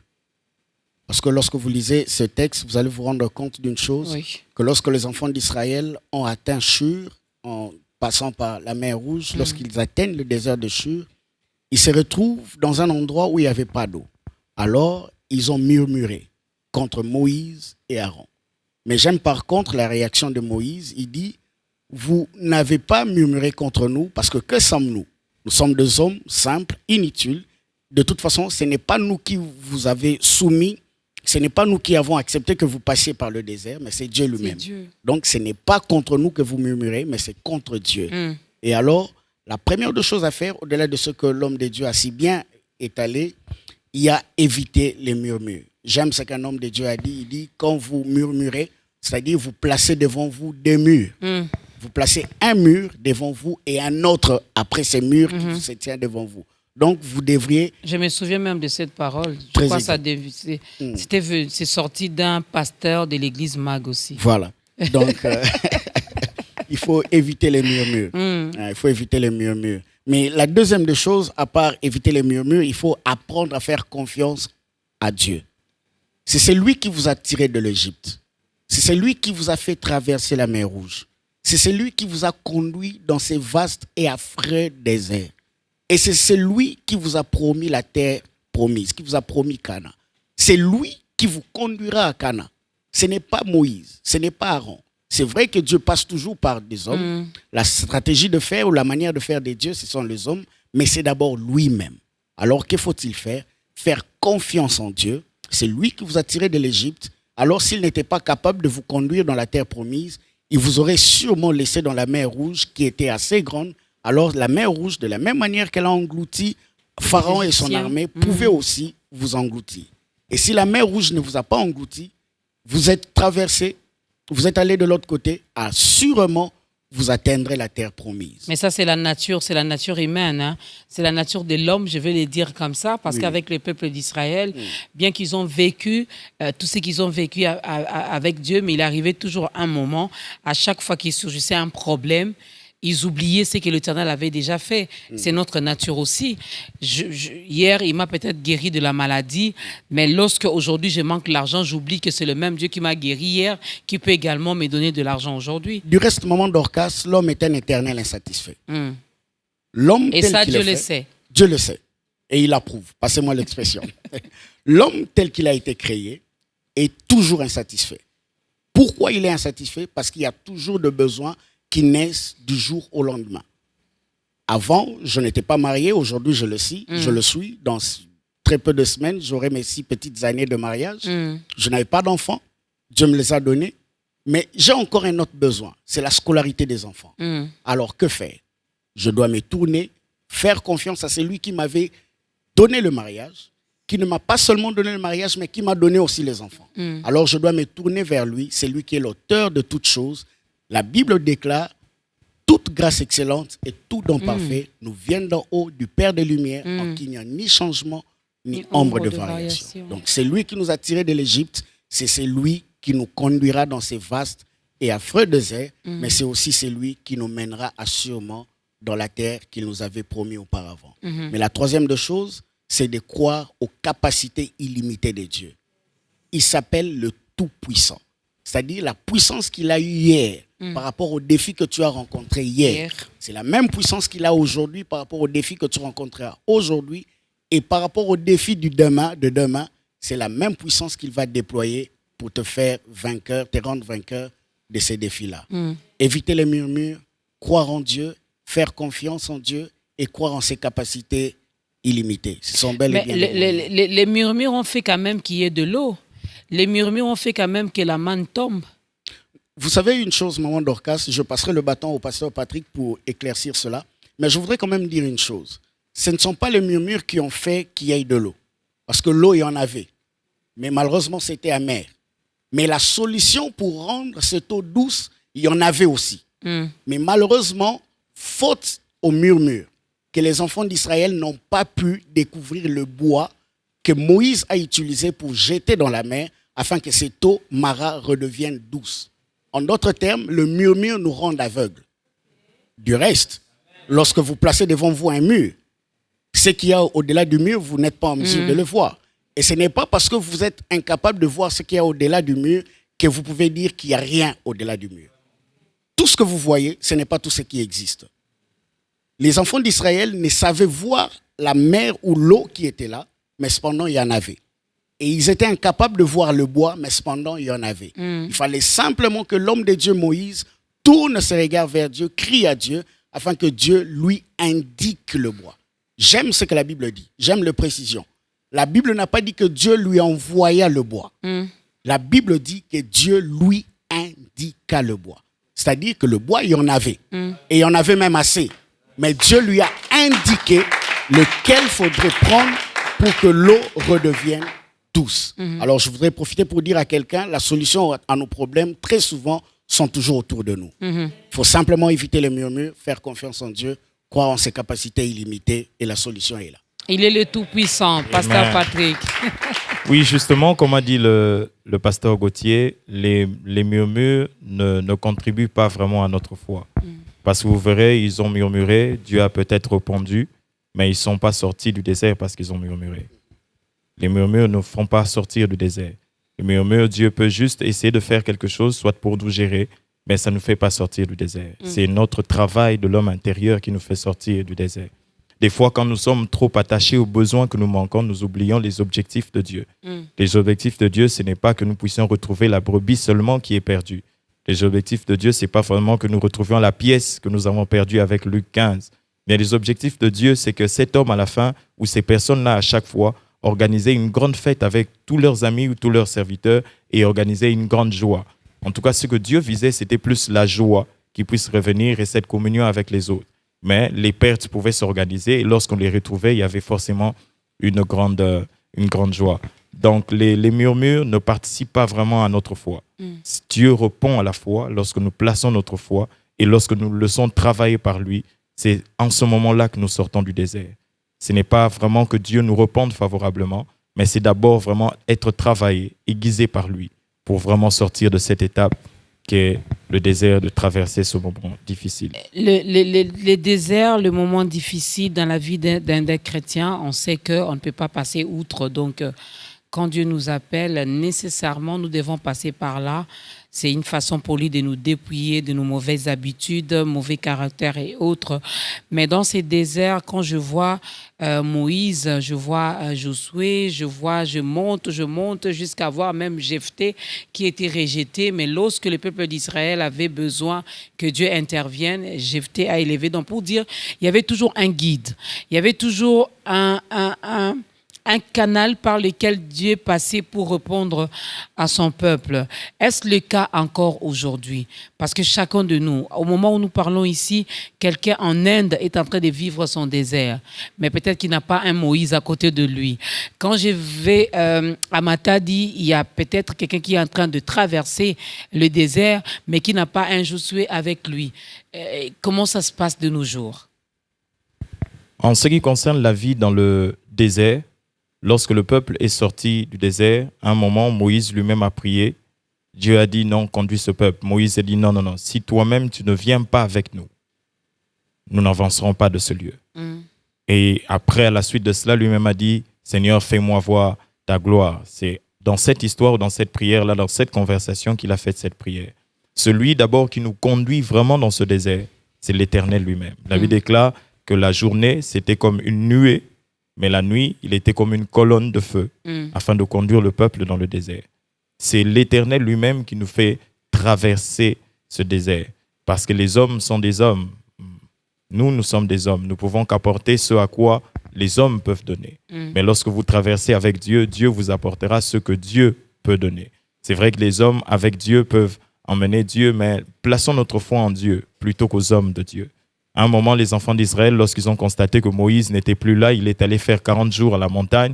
Parce que lorsque vous lisez ce texte, vous allez vous rendre compte d'une chose, que lorsque les enfants d'Israël ont atteint Shur, en passant par la mer Rouge, lorsqu'ils atteignent le désert de Shur, ils se retrouvent dans un endroit où il n'y avait pas d'eau. Alors, ils ont murmuré contre Moïse et Aaron. Mais j'aime par contre la réaction de Moïse. Il dit, vous n'avez pas murmuré contre nous parce que sommes-nous? Nous sommes des hommes simples, inutiles. De toute façon, ce n'est pas nous qui vous avez soumis, ce n'est pas nous qui avons accepté que vous passiez par le désert, mais c'est Dieu lui-même. Donc, ce n'est pas contre nous que vous murmurez, mais c'est contre Dieu. Et alors, la première des choses à faire, au-delà de ce que l'homme de Dieu a si bien étalé, il y a éviter les murmures. J'aime ce qu'un homme de Dieu a dit. Il dit, quand vous murmurez, c'est-à-dire vous placez devant vous des murs. Vous placez un mur devant vous et un autre après ces murs qui se tient devant vous. Donc, vous devriez... Je me souviens même de cette parole. Je crois que c'est sorti d'un pasteur de l'église Mag aussi. Voilà. Donc, il faut éviter les murmures. Il faut éviter les murmures. Mais la deuxième des choses, à part éviter les murmures, il faut apprendre à faire confiance à Dieu. C'est celui qui vous a tiré de l'Égypte. C'est celui qui vous a fait traverser la mer Rouge. C'est celui qui vous a conduit dans ces vastes et affreux déserts. Et c'est celui qui vous a promis la terre promise, qui vous a promis Canaan. C'est lui qui vous conduira à Canaan. Ce n'est pas Moïse, ce n'est pas Aaron. C'est vrai que Dieu passe toujours par des hommes. La stratégie de faire ou la manière de faire des dieux, ce sont les hommes, mais c'est d'abord lui-même. Alors, que faut-il faire? Faire confiance en Dieu. C'est lui qui vous a tiré de l'Égypte. Alors, s'il n'était pas capable de vous conduire dans la terre promise, il vous aurait sûrement laissé dans la mer Rouge qui était assez grande. Alors, la mer Rouge, de la même manière qu'elle a englouti Pharaon et son armée, pouvait aussi vous engloutir. Et si la mer Rouge ne vous a pas englouti, vous êtes traversé, vous êtes allé de l'autre côté, assurément, vous atteindrez la terre promise. Mais ça, c'est la nature humaine. Hein. C'est la nature de l'homme, je vais le dire comme ça, parce qu'avec le peuple d'Israël, bien qu'ils ont vécu, tout ce qu'ils ont vécu avec Dieu, mais il arrivait toujours un moment, à chaque fois qu'il surgissait un problème, ils oubliaient ce que l'Éternel avait déjà fait. C'est notre nature aussi. Hier, il m'a peut-être guéri de la maladie, mais lorsque aujourd'hui je manque l'argent, j'oublie que c'est le même Dieu qui m'a guéri hier, qui peut également me donner de l'argent aujourd'hui. Du reste, Maman Dorcas, l'homme est un éternel insatisfait. L'homme et tel ça, qu'il Dieu est le fait, sait. Dieu le sait. Et il approuve. Passez-moi l'expression. L'homme tel qu'il a été créé est toujours insatisfait. Pourquoi il est insatisfait? Parce qu'il y a toujours de besoins qui naissent du jour au lendemain. Avant, je n'étais pas marié, aujourd'hui je le suis. Je le suis. Dans très peu de semaines, j'aurai mes 6 petites années de mariage. Je n'avais pas d'enfants, Dieu me les a donnés. Mais j'ai encore un autre besoin, c'est la scolarité des enfants. Alors que faire? Je dois me tourner, faire confiance à celui qui m'avait donné le mariage, qui ne m'a pas seulement donné le mariage, mais qui m'a donné aussi les enfants. Alors je dois me tourner vers lui, c'est lui qui est l'auteur de toutes choses. La Bible déclare, toute grâce excellente et tout don parfait nous viennent d'en haut du Père des Lumières, en qui il n'y a ni changement, ni ombre de variation. Donc c'est lui qui nous a tirés de l'Égypte, c'est lui qui nous conduira dans ces vastes et affreux déserts, mais c'est aussi celui qui nous mènera assurément dans la terre qu'il nous avait promis auparavant. Mais la troisième des choses, c'est de croire aux capacités illimitées de Dieu. Il s'appelle le Tout-Puissant. C'est-à-dire la puissance qu'il a eue hier par rapport aux défis que tu as rencontrés hier. C'est la même puissance qu'il a aujourd'hui par rapport aux défis que tu rencontreras aujourd'hui. Et par rapport aux défis de demain, c'est la même puissance qu'il va déployer pour te faire vainqueur, te rendre vainqueur de ces défis-là. Évitez les murmures, croire en Dieu, faire confiance en Dieu et croire en ses capacités illimitées. Ce sont bel et Mais bien les murmures ont fait quand même qu'il y ait de l'eau. Les murmures ont fait quand même que la manne tombe. Vous savez une chose, maman Dorcas, je passerai le bâton au pasteur Patrick pour éclaircir cela, mais je voudrais quand même dire une chose. Ce ne sont pas les murmures qui ont fait qu'il y ait de l'eau, parce que l'eau, il y en avait. Mais malheureusement, c'était amer. Mais la solution pour rendre cette eau douce, il y en avait aussi. Mais malheureusement, faute aux murmures, que les enfants d'Israël n'ont pas pu découvrir le bois que Moïse a utilisé pour jeter dans la mer afin que cette eau Mara redevienne douce. En d'autres termes, le murmure nous rend aveugles. Du reste, lorsque vous placez devant vous un mur, ce qu'il y a au-delà du mur, vous n'êtes pas en mesure de le voir. Et ce n'est pas parce que vous êtes incapable de voir ce qu'il y a au-delà du mur que vous pouvez dire qu'il n'y a rien au-delà du mur. Tout ce que vous voyez, ce n'est pas tout ce qui existe. Les enfants d'Israël ne savaient voir la mer ou l'eau qui était là, mais cependant, il y en avait. Et ils étaient incapables de voir le bois, mais cependant, il y en avait. Il fallait simplement que l'homme de Dieu, Moïse, tourne ses regards vers Dieu, crie à Dieu, afin que Dieu lui indique le bois. J'aime ce que la Bible dit. J'aime la précision. La Bible n'a pas dit que Dieu lui envoya le bois. La Bible dit que Dieu lui indiqua le bois. C'est-à-dire que le bois, il y en avait. Et il y en avait même assez. Mais Dieu lui a indiqué lequel faudrait prendre pour que l'eau redevienne douce. Alors, je voudrais profiter pour dire à quelqu'un, la solution à nos problèmes, très souvent, sont toujours autour de nous. Il faut simplement éviter les murmures, faire confiance en Dieu, croire en ses capacités illimitées, et la solution est là. Il est le Tout-Puissant, Pasteur Patrick. Oui, justement, comme a dit le pasteur Gauthier, les murmures ne contribuent pas vraiment à notre foi. Parce que vous verrez, ils ont murmuré, Dieu a peut-être répondu, mais ils ne sont pas sortis du désert parce qu'ils ont murmuré. Les murmures ne font pas sortir du désert. Les murmures, Dieu peut juste essayer de faire quelque chose, soit pour nous gérer, mais ça ne nous fait pas sortir du désert. C'est notre travail de l'homme intérieur qui nous fait sortir du désert. Des fois, quand nous sommes trop attachés aux besoins que nous manquons, nous oublions les objectifs de Dieu. Les objectifs de Dieu, ce n'est pas que nous puissions retrouver la brebis seulement qui est perdue. Les objectifs de Dieu, ce n'est pas vraiment que nous retrouvions la pièce que nous avons perdue avec Luc 15. Mais les objectifs de Dieu, c'est que cet homme à la fin, ou ces personnes-là à chaque fois, organisaient une grande fête avec tous leurs amis ou tous leurs serviteurs et organisaient une grande joie. En tout cas, ce que Dieu visait, c'était plus la joie qui puisse revenir et cette communion avec les autres. Mais les pertes pouvaient s'organiser et lorsqu'on les retrouvait, il y avait forcément une grande joie. Donc, les murmures ne participent pas vraiment à notre foi. Dieu répond à la foi lorsque nous plaçons notre foi et lorsque nous le laissons travailler par lui. C'est en ce moment-là que nous sortons du désert. Ce n'est pas vraiment que Dieu nous réponde favorablement, mais c'est d'abord vraiment être travaillé, aiguisé par lui pour vraiment sortir de cette étape qui est le désert, de traverser ce moment difficile. Le désert, le moment difficile dans la vie d'un chrétien, on sait qu'on ne peut pas passer outre. Donc, quand Dieu nous appelle, nécessairement, nous devons passer par là. C'est une façon pour lui de nous dépouiller de nos mauvaises habitudes, mauvais caractères et autres. Mais dans ces déserts, quand je vois Moïse, je vois Josué, je monte jusqu'à voir même Jephthé qui était rejeté. Mais lorsque le peuple d'Israël avait besoin que Dieu intervienne, Jephthé a élevé. Donc pour dire, il y avait toujours un guide, il y avait toujours un canal par lequel Dieu passait pour répondre à son peuple. Est-ce le cas encore aujourd'hui? Parce que chacun de nous, au moment où nous parlons ici, quelqu'un en Inde est en train de vivre son désert, mais peut-être qu'il n'a pas un Moïse à côté de lui. Quand je vais à Matadi, il y a peut-être quelqu'un qui est en train de traverser le désert, mais qui n'a pas un Josué avec lui. Comment ça se passe de nos jours? En ce qui concerne la vie dans le désert, lorsque le peuple est sorti du désert, à un moment, Moïse lui-même a prié. Dieu a dit non, conduis ce peuple. Moïse a dit non, si toi-même tu ne viens pas avec nous, nous n'avancerons pas de ce lieu. Et après, à la suite de cela, lui-même a dit, Seigneur, fais-moi voir ta gloire. C'est dans cette histoire, dans cette prière-là, dans cette conversation qu'il a fait cette prière. Celui d'abord qui nous conduit vraiment dans ce désert, c'est l'Éternel lui-même. La Bible déclare que la journée, c'était comme une nuée, mais la nuit, il était comme une colonne de feu afin de conduire le peuple dans le désert. C'est l'Éternel lui-même qui nous fait traverser ce désert. Parce que les hommes sont des hommes. Nous sommes des hommes. Nous pouvons qu'apporter ce à quoi les hommes peuvent donner. Mais lorsque vous traversez avec Dieu, Dieu vous apportera ce que Dieu peut donner. C'est vrai que les hommes avec Dieu peuvent emmener Dieu, mais plaçons notre foi en Dieu plutôt qu'aux hommes de Dieu. À un moment, les enfants d'Israël, lorsqu'ils ont constaté que Moïse n'était plus là, il est allé faire 40 jours à la montagne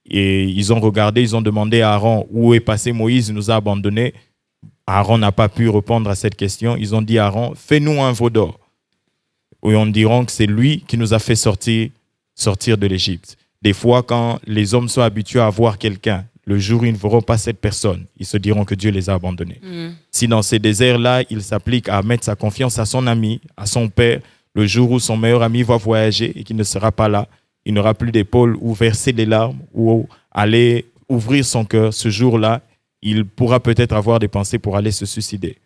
et ils ont regardé, ils ont demandé à Aaron où est passé Moïse, il nous a abandonnés. Aaron n'a pas pu répondre à cette question. Ils ont dit à Aaron, fais-nous un veau d'or. Et on dira que c'est lui qui nous a fait sortir de l'Égypte. Des fois, quand les hommes sont habitués à voir quelqu'un, le jour où ils ne verront pas cette personne, ils se diront que Dieu les a abandonnés. Si dans ces déserts-là, il s'applique à mettre sa confiance à son ami, à son père, le jour où son meilleur ami va voyager et qu'il ne sera pas là, il n'aura plus d'épaule où verser des larmes ou aller ouvrir son cœur. Ce jour-là, il pourra peut-être avoir des pensées pour aller se suicider.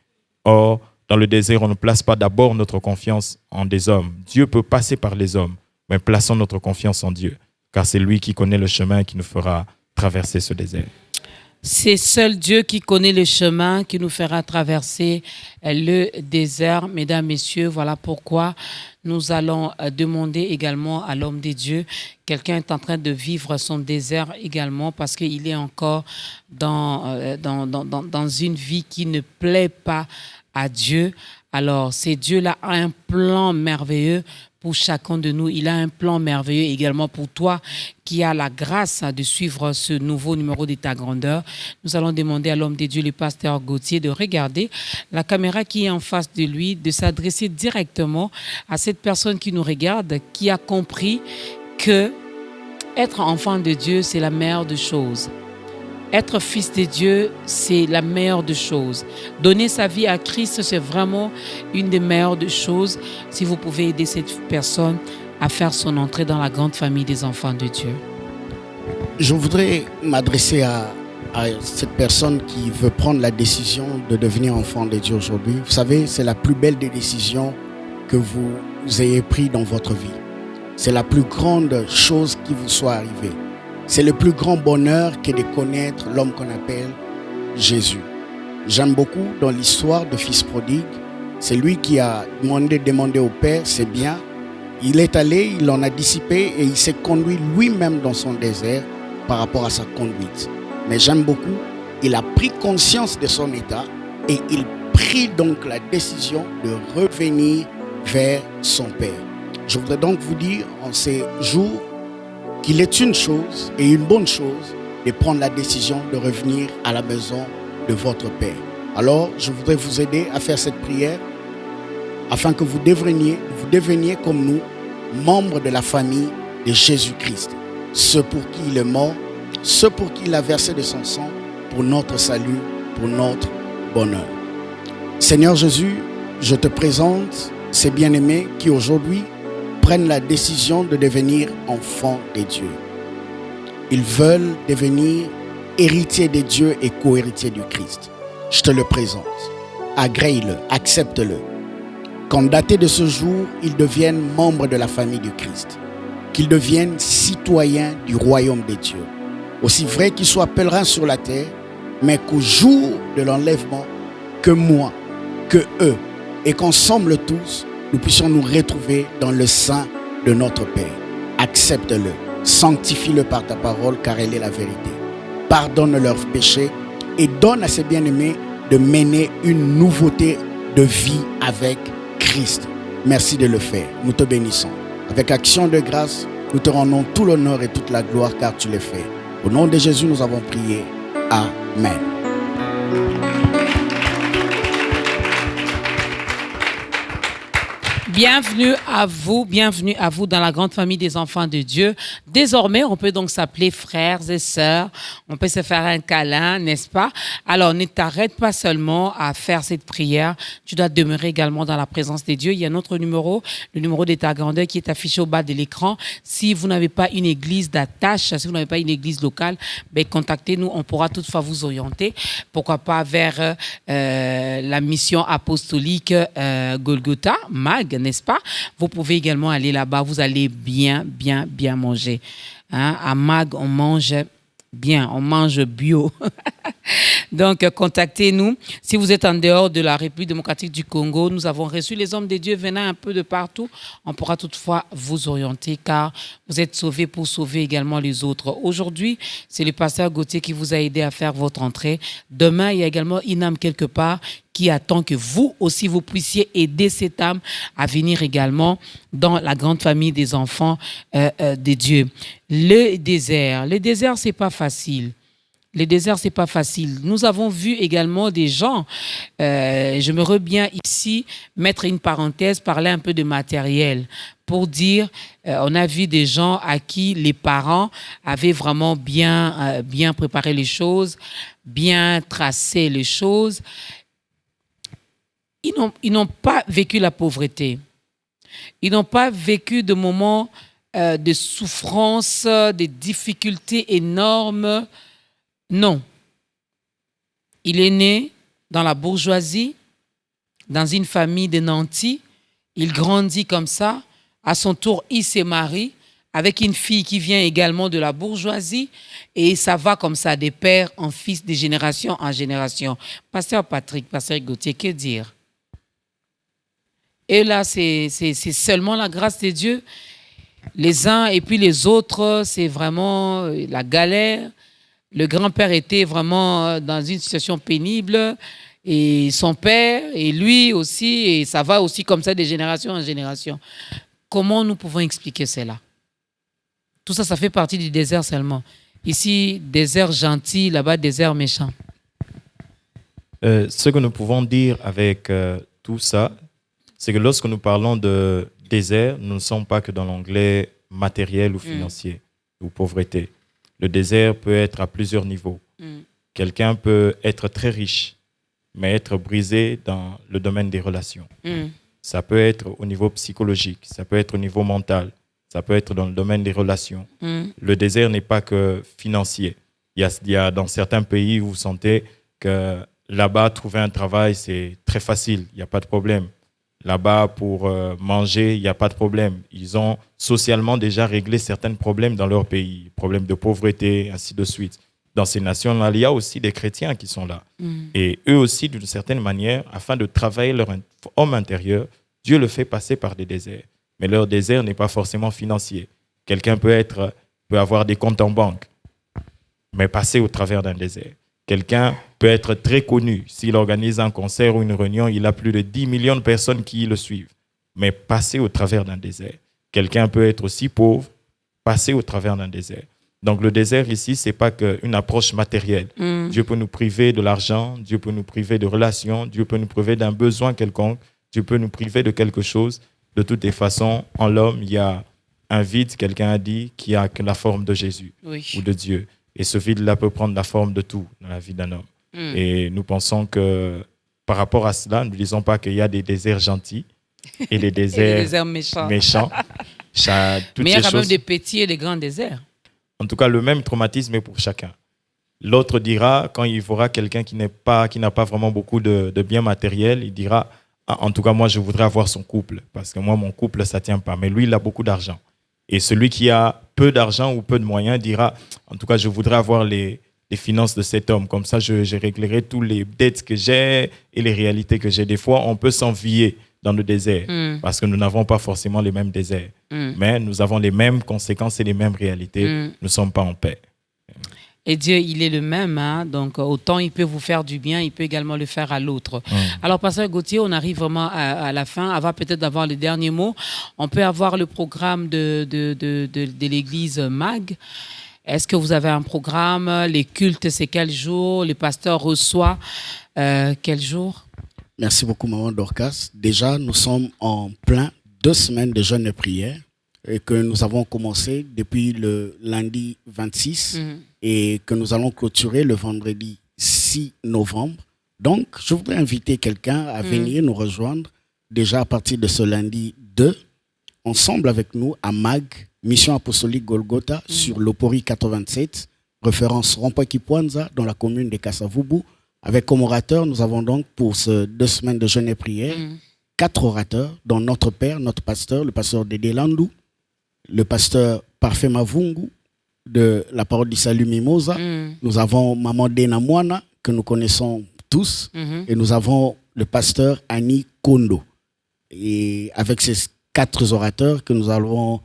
Or, dans le désert, on ne place pas d'abord notre confiance en des hommes. Dieu peut passer par les hommes, mais plaçons notre confiance en Dieu, car c'est lui qui connaît le chemin qui nous fera traverser ce désert. C'est seul Dieu qui connaît le chemin qui nous fera traverser le désert. Mesdames, Messieurs, voilà pourquoi nous allons demander également à l'homme de Dieu. Quelqu'un est en train de vivre son désert également parce qu'il est encore dans une vie qui ne plaît pas à Dieu. Alors, c'est Dieu-là a un plan merveilleux pour chacun de nous. Il a un plan merveilleux également pour toi qui a la grâce de suivre ce nouveau numéro de ta grandeur. Nous allons demander à l'homme de Dieu, le pasteur Gauthier, de regarder la caméra qui est en face de lui, de s'adresser directement à cette personne qui nous regarde, qui a compris que être enfant de Dieu, c'est la meilleure des choses. Être fils de Dieu, c'est la meilleure des choses. Donner sa vie à Christ, c'est vraiment une des meilleures des choses. Si vous pouvez aider cette personne à faire son entrée dans la grande famille des enfants de Dieu. Je voudrais m'adresser à cette personne qui veut prendre la décision de devenir enfant de Dieu aujourd'hui. Vous savez, c'est la plus belle des décisions que vous ayez prises dans votre vie. C'est la plus grande chose qui vous soit arrivée. C'est le plus grand bonheur que de connaître l'homme qu'on appelle Jésus. J'aime beaucoup dans l'histoire de fils prodigue, c'est lui qui a demandé au Père, c'est bien. Il est allé, il en a dissipé et il s'est conduit lui-même dans son désert par rapport à sa conduite. Mais j'aime beaucoup, il a pris conscience de son état et il prit donc la décision de revenir vers son Père. Je voudrais donc vous dire en ces jours qu'il est une chose et une bonne chose de prendre la décision de revenir à la maison de votre Père. Alors, je voudrais vous aider à faire cette prière afin que vous deveniez comme nous, membres de la famille de Jésus-Christ. Ceux pour qui il est mort, ceux pour qui il a versé de son sang pour notre salut, pour notre bonheur. Seigneur Jésus, je te présente ces bien-aimés qui aujourd'hui prennent la décision de devenir enfants de Dieu. Ils veulent devenir héritiers de Dieu et co-héritiers du Christ. Je te le présente. Agrée-le, accepte-le. Qu'en daté de ce jour, ils deviennent membres de la famille du Christ. Qu'ils deviennent citoyens du royaume de Dieu. Aussi vrai qu'ils soient pèlerins sur la terre, mais qu'au jour de l'enlèvement, que moi, que eux, et qu'ensemble tous, nous puissions nous retrouver dans le sein de notre Père. Accepte-le, sanctifie-le par ta parole, car elle est la vérité. Pardonne leurs péchés et donne à ces bien-aimés de mener une nouveauté de vie avec Christ. Merci de le faire. Nous te bénissons. Avec action de grâce, nous te rendons tout l'honneur et toute la gloire, car tu l'as fait. Au nom de Jésus, nous avons prié. Amen. Bienvenue à vous dans la grande famille des enfants de Dieu. Désormais, on peut donc s'appeler frères et sœurs. On peut se faire un câlin, n'est-ce pas? Alors, ne t'arrête pas seulement à faire cette prière. Tu dois demeurer également dans la présence de Dieu. Il y a un autre numéro, le numéro de ta grandeur qui est affiché au bas de l'écran. Si vous n'avez pas une église d'attache, si vous n'avez pas une église locale, ben, contactez-nous. On pourra toutefois vous orienter. Pourquoi pas vers la mission apostolique Golgotha, MAG, n'est-ce pas? Vous pouvez également aller là-bas, vous allez bien manger. Hein? À MAG, on mange bien, on mange bio. Donc, contactez-nous. Si vous êtes en dehors de la République démocratique du Congo, nous avons reçu les hommes de Dieu venant un peu de partout. On pourra toutefois vous orienter car vous êtes sauvés pour sauver également les autres. Aujourd'hui, c'est le pasteur Gauthier qui vous a aidé à faire votre entrée. Demain, il y a également une âme quelque part qui attend que vous aussi, vous puissiez aider cette âme à venir également dans la grande famille des enfants de Dieu. Le désert, c'est pas facile. Les déserts, c'est pas facile. Nous avons vu également des gens, je me bien ici mettre une parenthèse, parler un peu de matériel pour dire, on a vu des gens à qui les parents avaient vraiment bien préparé les choses, bien tracé les choses. Ils n'ont pas vécu la pauvreté. Ils n'ont pas vécu de moments de souffrance, de difficultés énormes. Non. Il est né dans la bourgeoisie, dans une famille de nantis. Il grandit comme ça. À son tour, il se marie avec une fille qui vient également de la bourgeoisie. Et ça va comme ça, des pères en fils, de génération en génération. Pasteur Patrick, Pasteur Gauthier, que dire? Et là, c'est seulement la grâce de Dieu. Les uns et puis les autres, c'est vraiment la galère. Le grand-père était vraiment dans une situation pénible. Et son père, et lui aussi, et ça va aussi comme ça de génération en génération. Comment nous pouvons expliquer cela? Tout ça, ça fait partie du désert seulement. Ici, désert gentil, là-bas, désert méchant. Ce que nous pouvons dire avec tout ça, c'est que lorsque nous parlons de désert, nous ne sommes pas que dans l'onglet matériel ou financier ou pauvreté. Le désert peut être à plusieurs niveaux. Quelqu'un peut être très riche, mais être brisé dans le domaine des relations. Ça peut être au niveau psychologique, ça peut être au niveau mental, ça peut être dans le domaine des relations. Le désert n'est pas que financier. Il y a dans certains pays où vous sentez que là-bas, trouver un travail, c'est très facile, il n'y a pas de problème. Là-bas, pour manger, il n'y a pas de problème. Ils ont socialement déjà réglé certains problèmes dans leur pays, problèmes de pauvreté, ainsi de suite. Dans ces nations-là, il y a aussi des chrétiens qui sont là. Et eux aussi, d'une certaine manière, afin de travailler leur homme intérieur, Dieu le fait passer par des déserts. Mais leur désert n'est pas forcément financier. Quelqu'un peut avoir des comptes en banque, mais passer au travers d'un désert. Quelqu'un peut être très connu. S'il organise un concert ou une réunion, il a plus de 10 millions de personnes qui le suivent. Mais passer au travers d'un désert. Quelqu'un peut être aussi pauvre, passer au travers d'un désert. Donc le désert ici, ce n'est pas qu'une approche matérielle. Dieu peut nous priver de l'argent, Dieu peut nous priver de relations, Dieu peut nous priver d'un besoin quelconque, Dieu peut nous priver de quelque chose. De toutes les façons, en l'homme, il y a un vide, quelqu'un a dit, qui a que la forme de Jésus ou de Dieu. Et ce vide-là peut prendre la forme de tout dans la vie d'un homme. Et nous pensons que par rapport à cela, nous ne disons pas qu'il y a des déserts gentils et des déserts méchants. Mais il y a quand même des petits et des grands déserts. En tout cas, le même traumatisme est pour chacun. L'autre dira, quand il verra quelqu'un qui n'a pas vraiment beaucoup de biens matériels, il dira, en tout cas, moi, je voudrais avoir son couple. Parce que moi, mon couple, ça ne tient pas. Mais lui, il a beaucoup d'argent. Et celui qui a peu d'argent ou peu de moyens dira, en tout cas, je voudrais avoir les finances de cet homme. Comme ça, je réglerai tous les dettes que j'ai et les réalités que j'ai. Des fois, on peut s'envier dans le désert parce que nous n'avons pas forcément les mêmes déserts. Mais nous avons les mêmes conséquences et les mêmes réalités. Nous ne sommes pas en paix. Et Dieu, il est le même. Hein? Donc, autant il peut vous faire du bien, il peut également le faire à l'autre. Alors, Pasteur Gauthier, on arrive vraiment à la fin. Avant peut-être d'avoir le dernier mot, on peut avoir le programme de l'église MAG. Est-ce que vous avez un programme? Les cultes, c'est quel jour? Les pasteurs reçoivent quel jour? Merci beaucoup, Maman Dorcas. Déjà, nous sommes en plein 2 semaines de jeûne et prière et que nous avons commencé depuis le lundi 26 et que nous allons clôturer le vendredi 6 novembre. Donc, je voudrais inviter quelqu'un à venir nous rejoindre déjà à partir de ce lundi 2, ensemble avec nous à MAG, Mission Apostolique Golgotha, sur l'Opori 87, référence Rond-Point Kipwanza, dans la commune de Kassavubu. Avec comme orateur, nous avons donc pour ces 2 semaines de jeûne et prière 4 orateurs, dont notre père, notre pasteur, le pasteur Dédé Landou, le pasteur Parfait Mavungu de la Parole du Salut Mimosa. Nous avons Maman Dena Mouana que nous connaissons tous. Et nous avons le pasteur Annie Kondo. Et avec ces 4 orateurs que nous allons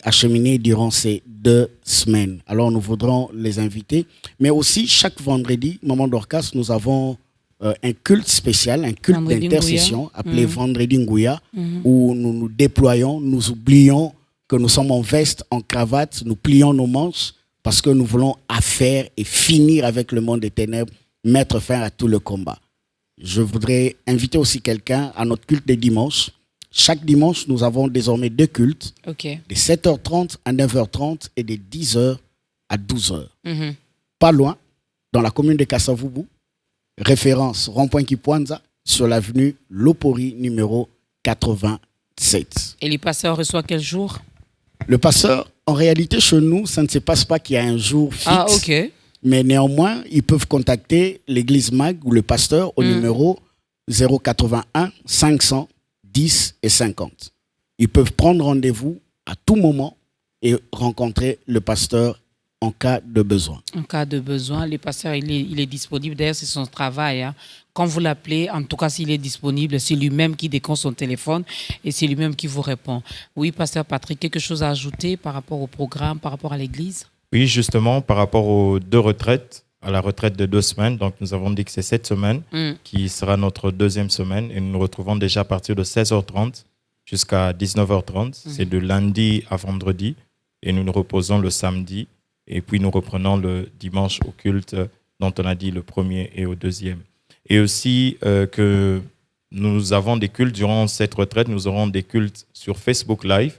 acheminer durant ces 2 semaines. Alors nous voudrons les inviter. Mais aussi, chaque vendredi, Maman Dorcas, nous avons un culte spécial, un culte d'intercession appelé Vendredi Ngouya, où nous nous déployons, nous oublions que nous sommes en veste, en cravate, nous plions nos manches parce que nous voulons affaire et finir avec le monde des ténèbres, mettre fin à tout le combat. Je voudrais inviter aussi quelqu'un à notre culte des dimanches. Chaque dimanche, nous avons désormais 2 cultes, de 7h30 à 9h30 et de 10h à 12h. Pas loin, dans la commune de Kasavubu, référence Rond-Point Kipwanza, sur l'avenue Lopori numéro 87. Et les pasteurs reçoivent quel jour? Le pasteur, en réalité, chez nous, ça ne se passe pas qu'il y a un jour fixe. Ah, ok. Mais néanmoins, ils peuvent contacter l'église MAG ou le pasteur au numéro 081 510 et 50. Ils peuvent prendre rendez-vous à tout moment et rencontrer le pasteur en cas de besoin. En cas de besoin, le pasteur, il est disponible. D'ailleurs, c'est son travail. Hein. Quand vous l'appelez, en tout cas, s'il est disponible, c'est lui-même qui décompte son téléphone et c'est lui-même qui vous répond. Oui, pasteur Patrick, quelque chose à ajouter par rapport au programme, par rapport à l'église? Oui, justement, par rapport aux 2 retraites, à la retraite de 2 semaines, donc nous avons dit que c'est cette semaine qui sera notre 2e semaine et nous nous retrouvons déjà à partir de 16h30 jusqu'à 19h30. C'est de lundi à vendredi et nous nous reposons le samedi et puis nous reprenons le dimanche au culte dont on a dit le 1er et au 2e. Et aussi que nous avons des cultes durant cette retraite, nous aurons des cultes sur Facebook Live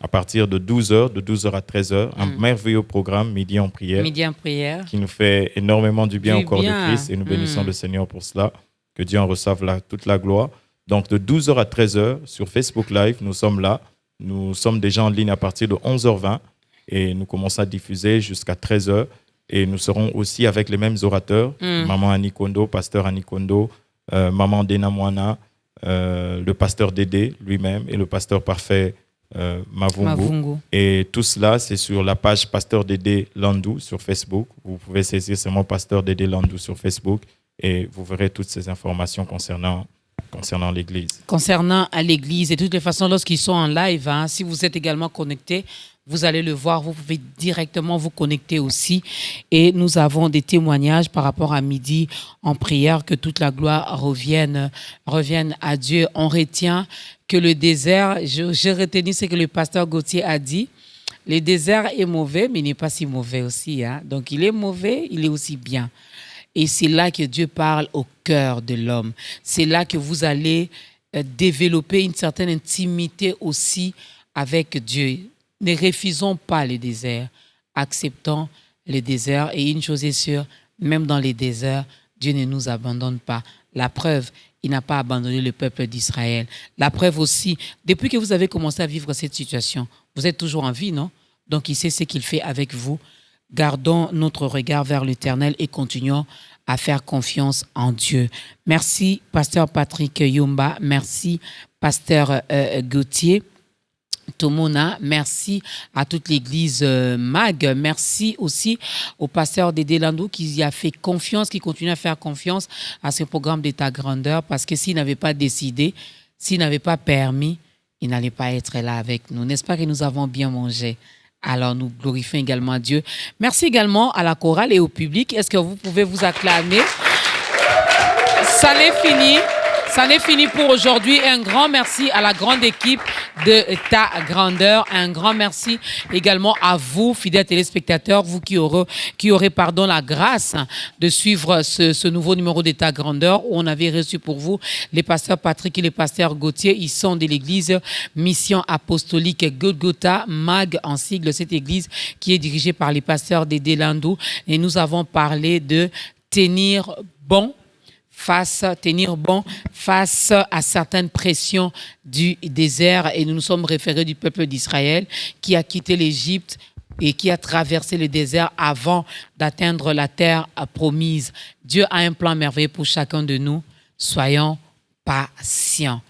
à partir de 12h, de 12h à 13h. Un merveilleux programme, Midi en prière. Midi en prière. Qui nous fait énormément du bien au corps de Christ et nous bénissons le Seigneur pour cela. Que Dieu en reçoive toute la gloire. Donc de 12h à 13h sur Facebook Live, nous sommes là. Nous sommes déjà en ligne à partir de 11h20 et nous commençons à diffuser jusqu'à 13h. Et nous serons aussi avec les mêmes orateurs, Maman Annie Kondo, pasteur Annie Kondo, Maman Dena Moana, le pasteur Dédé lui-même et le pasteur parfait Mavungu. Et tout cela, c'est sur la page Pasteur Dédé Landou sur Facebook. Vous pouvez saisir seulement Pasteur Dédé Landou sur Facebook et vous verrez toutes ces informations concernant l'église. Concernant à l'église, et de toutes les façons, lorsqu'ils sont en live, hein, si vous êtes également connecté, vous allez le voir, vous pouvez directement vous connecter aussi. Et nous avons des témoignages par rapport à Midi en prière, que toute la gloire revienne à Dieu. On retient que le désert, j'ai retenu ce que le pasteur Gauthier a dit, le désert est mauvais, mais il n'est pas si mauvais aussi. Hein. Donc il est mauvais, il est aussi bien. Et c'est là que Dieu parle au cœur de l'homme. C'est là que vous allez développer une certaine intimité aussi avec Dieu. Ne refusons pas le désert, acceptons le désert. Et une chose est sûre, même dans les déserts, Dieu ne nous abandonne pas. La preuve, il n'a pas abandonné le peuple d'Israël. La preuve aussi, depuis que vous avez commencé à vivre cette situation, vous êtes toujours en vie, non? Donc il sait ce qu'il fait avec vous. Gardons notre regard vers l'Éternel et continuons à faire confiance en Dieu. Merci, pasteur Patrick Yumba. Merci, pasteur Gauthier. Tomona, merci à toute l'église MAG. Merci aussi au pasteur Dédé Landou qui a fait confiance, qui continue à faire confiance à ce programme d'État Grandeur parce que s'il n'avait pas décidé, s'il n'avait pas permis, il n'allait pas être là avec nous. N'est-ce pas que nous avons bien mangé? Alors, nous glorifions également Dieu. Merci également à la chorale et au public. Est-ce que vous pouvez vous acclamer? Ça n'est fini. Ça n'est fini pour aujourd'hui. Un grand merci à la grande équipe de Ta Grandeur. Un grand merci également à vous, fidèles téléspectateurs, vous qui aurez la grâce de suivre ce nouveau numéro de Ta Grandeur où on avait reçu pour vous les pasteurs Patrick et les pasteurs Gauthier. Ils sont de l'église Mission Apostolique Golgotha, MAG en sigle, cette église qui est dirigée par les pasteurs Dédé Landou. Et nous avons parlé de tenir bon face à certaines pressions du désert. Et nous nous sommes référés du peuple d'Israël qui a quitté l'Égypte et qui a traversé le désert avant d'atteindre la terre promise. Dieu a un plan merveilleux pour chacun de nous. Soyons patients.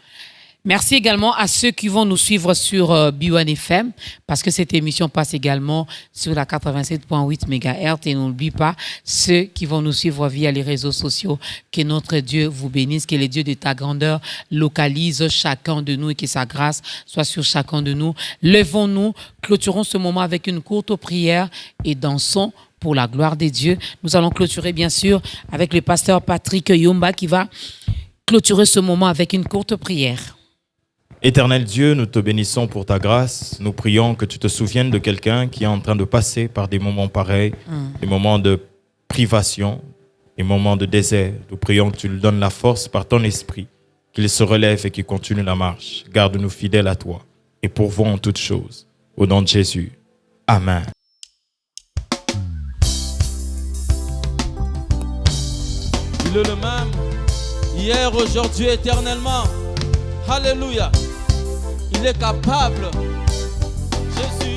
Merci également à ceux qui vont nous suivre sur B1 FM, parce que cette émission passe également sur la 87.8 MHz. Et n'oublie pas ceux qui vont nous suivre via les réseaux sociaux. Que notre Dieu vous bénisse, que le Dieu de ta grandeur localise chacun de nous et que sa grâce soit sur chacun de nous. Levons-nous, clôturons ce moment avec une courte prière et dansons pour la gloire de Dieu. Nous allons clôturer bien sûr avec le pasteur Patrick Yomba qui va clôturer ce moment avec une courte prière. Éternel Dieu, nous te bénissons pour ta grâce. Nous prions que tu te souviennes de quelqu'un qui est en train de passer par des moments pareils, des moments de privation, des moments de désert. Nous prions que tu lui donnes la force par ton esprit, qu'il se relève et qu'il continue la marche. Garde-nous fidèles à toi et pourvois en toutes choses. Au nom de Jésus. Amen. Il est le même, hier, aujourd'hui, éternellement. Alléluia. Il est capable. Jésus.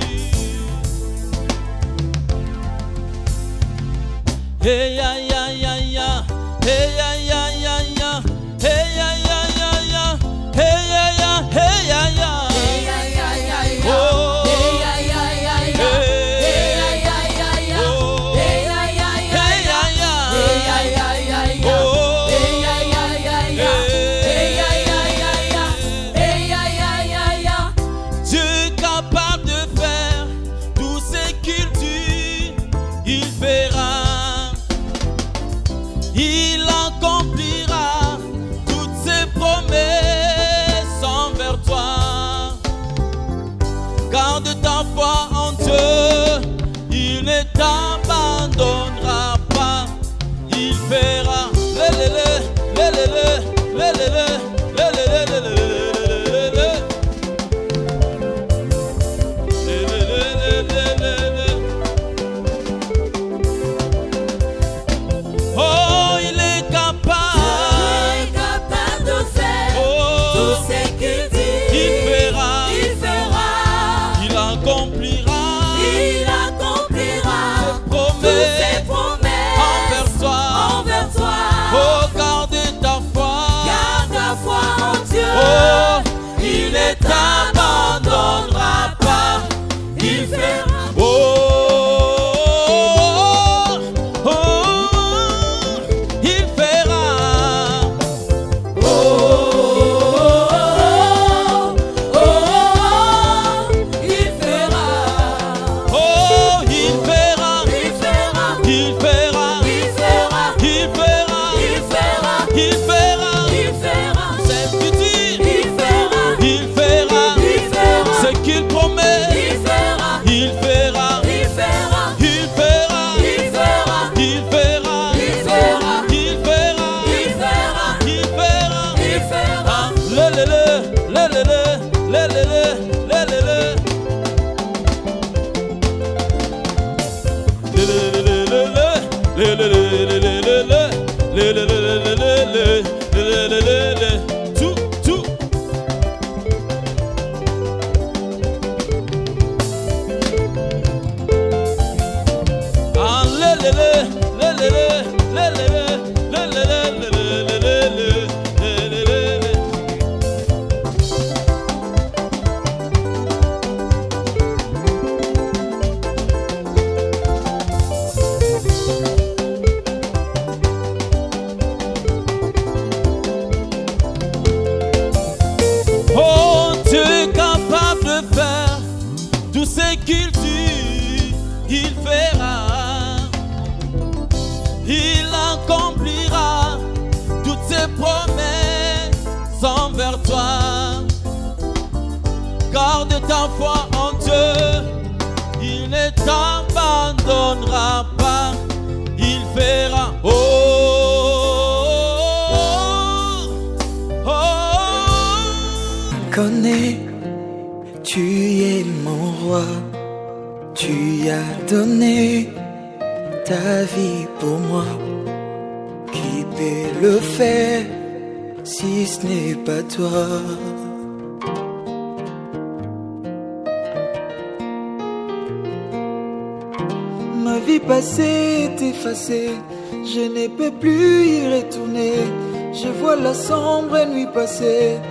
Hey ya ya ya ya. Hey ya ya ya ya. Hey ya ya ya ya. Hey ya ya hey ya ya. Hey ya ya ya ya. Oh. Hey ya ya ya ya. Hey ya ya ya ya. Oh. Hey ya ya ya ya. Hey ya ya ya ya. Oh. Hey ya ya ya ya. Hey ya ya ya ya. Hey ya ya ya ya. Dieu est capable de faire tout ce qu'il dit, il fera. Il accomplira toutes ses promesses envers toi. Garde ta foi en Dieu, il ne t'abandonnera pas. Il fera. Oh, il est capable de faire tout ce qu'il dit. Il fera. Il accomplira ses promesses envers toi. Oh, garde ta foi en Dieu. Oh, il ne t'abandonnera pas. Il fera. Oh, oh, il fera. Oh, oh, il fera. Oh, il fera. Il fera. C'est ce qu'il dit. Il fera. Ce qu'il promet. Il fera. Il fera. Il fera. Tout. Oh, Dieu est capable de faire tout ce qu'il dit, il fera. Il accomplira toutes ses promesses envers toi. Garde ta foi en Dieu, il ne t'abandonnera pas. Il fera. Oh, oh, oh. Connais, tu es mon roi, tu as donné ta vie pour moi. Qui peut le faire si ce n'est pas toi? Ma vie passée est effacée, je ne peux plus y retourner. Je vois la sombre nuit passer.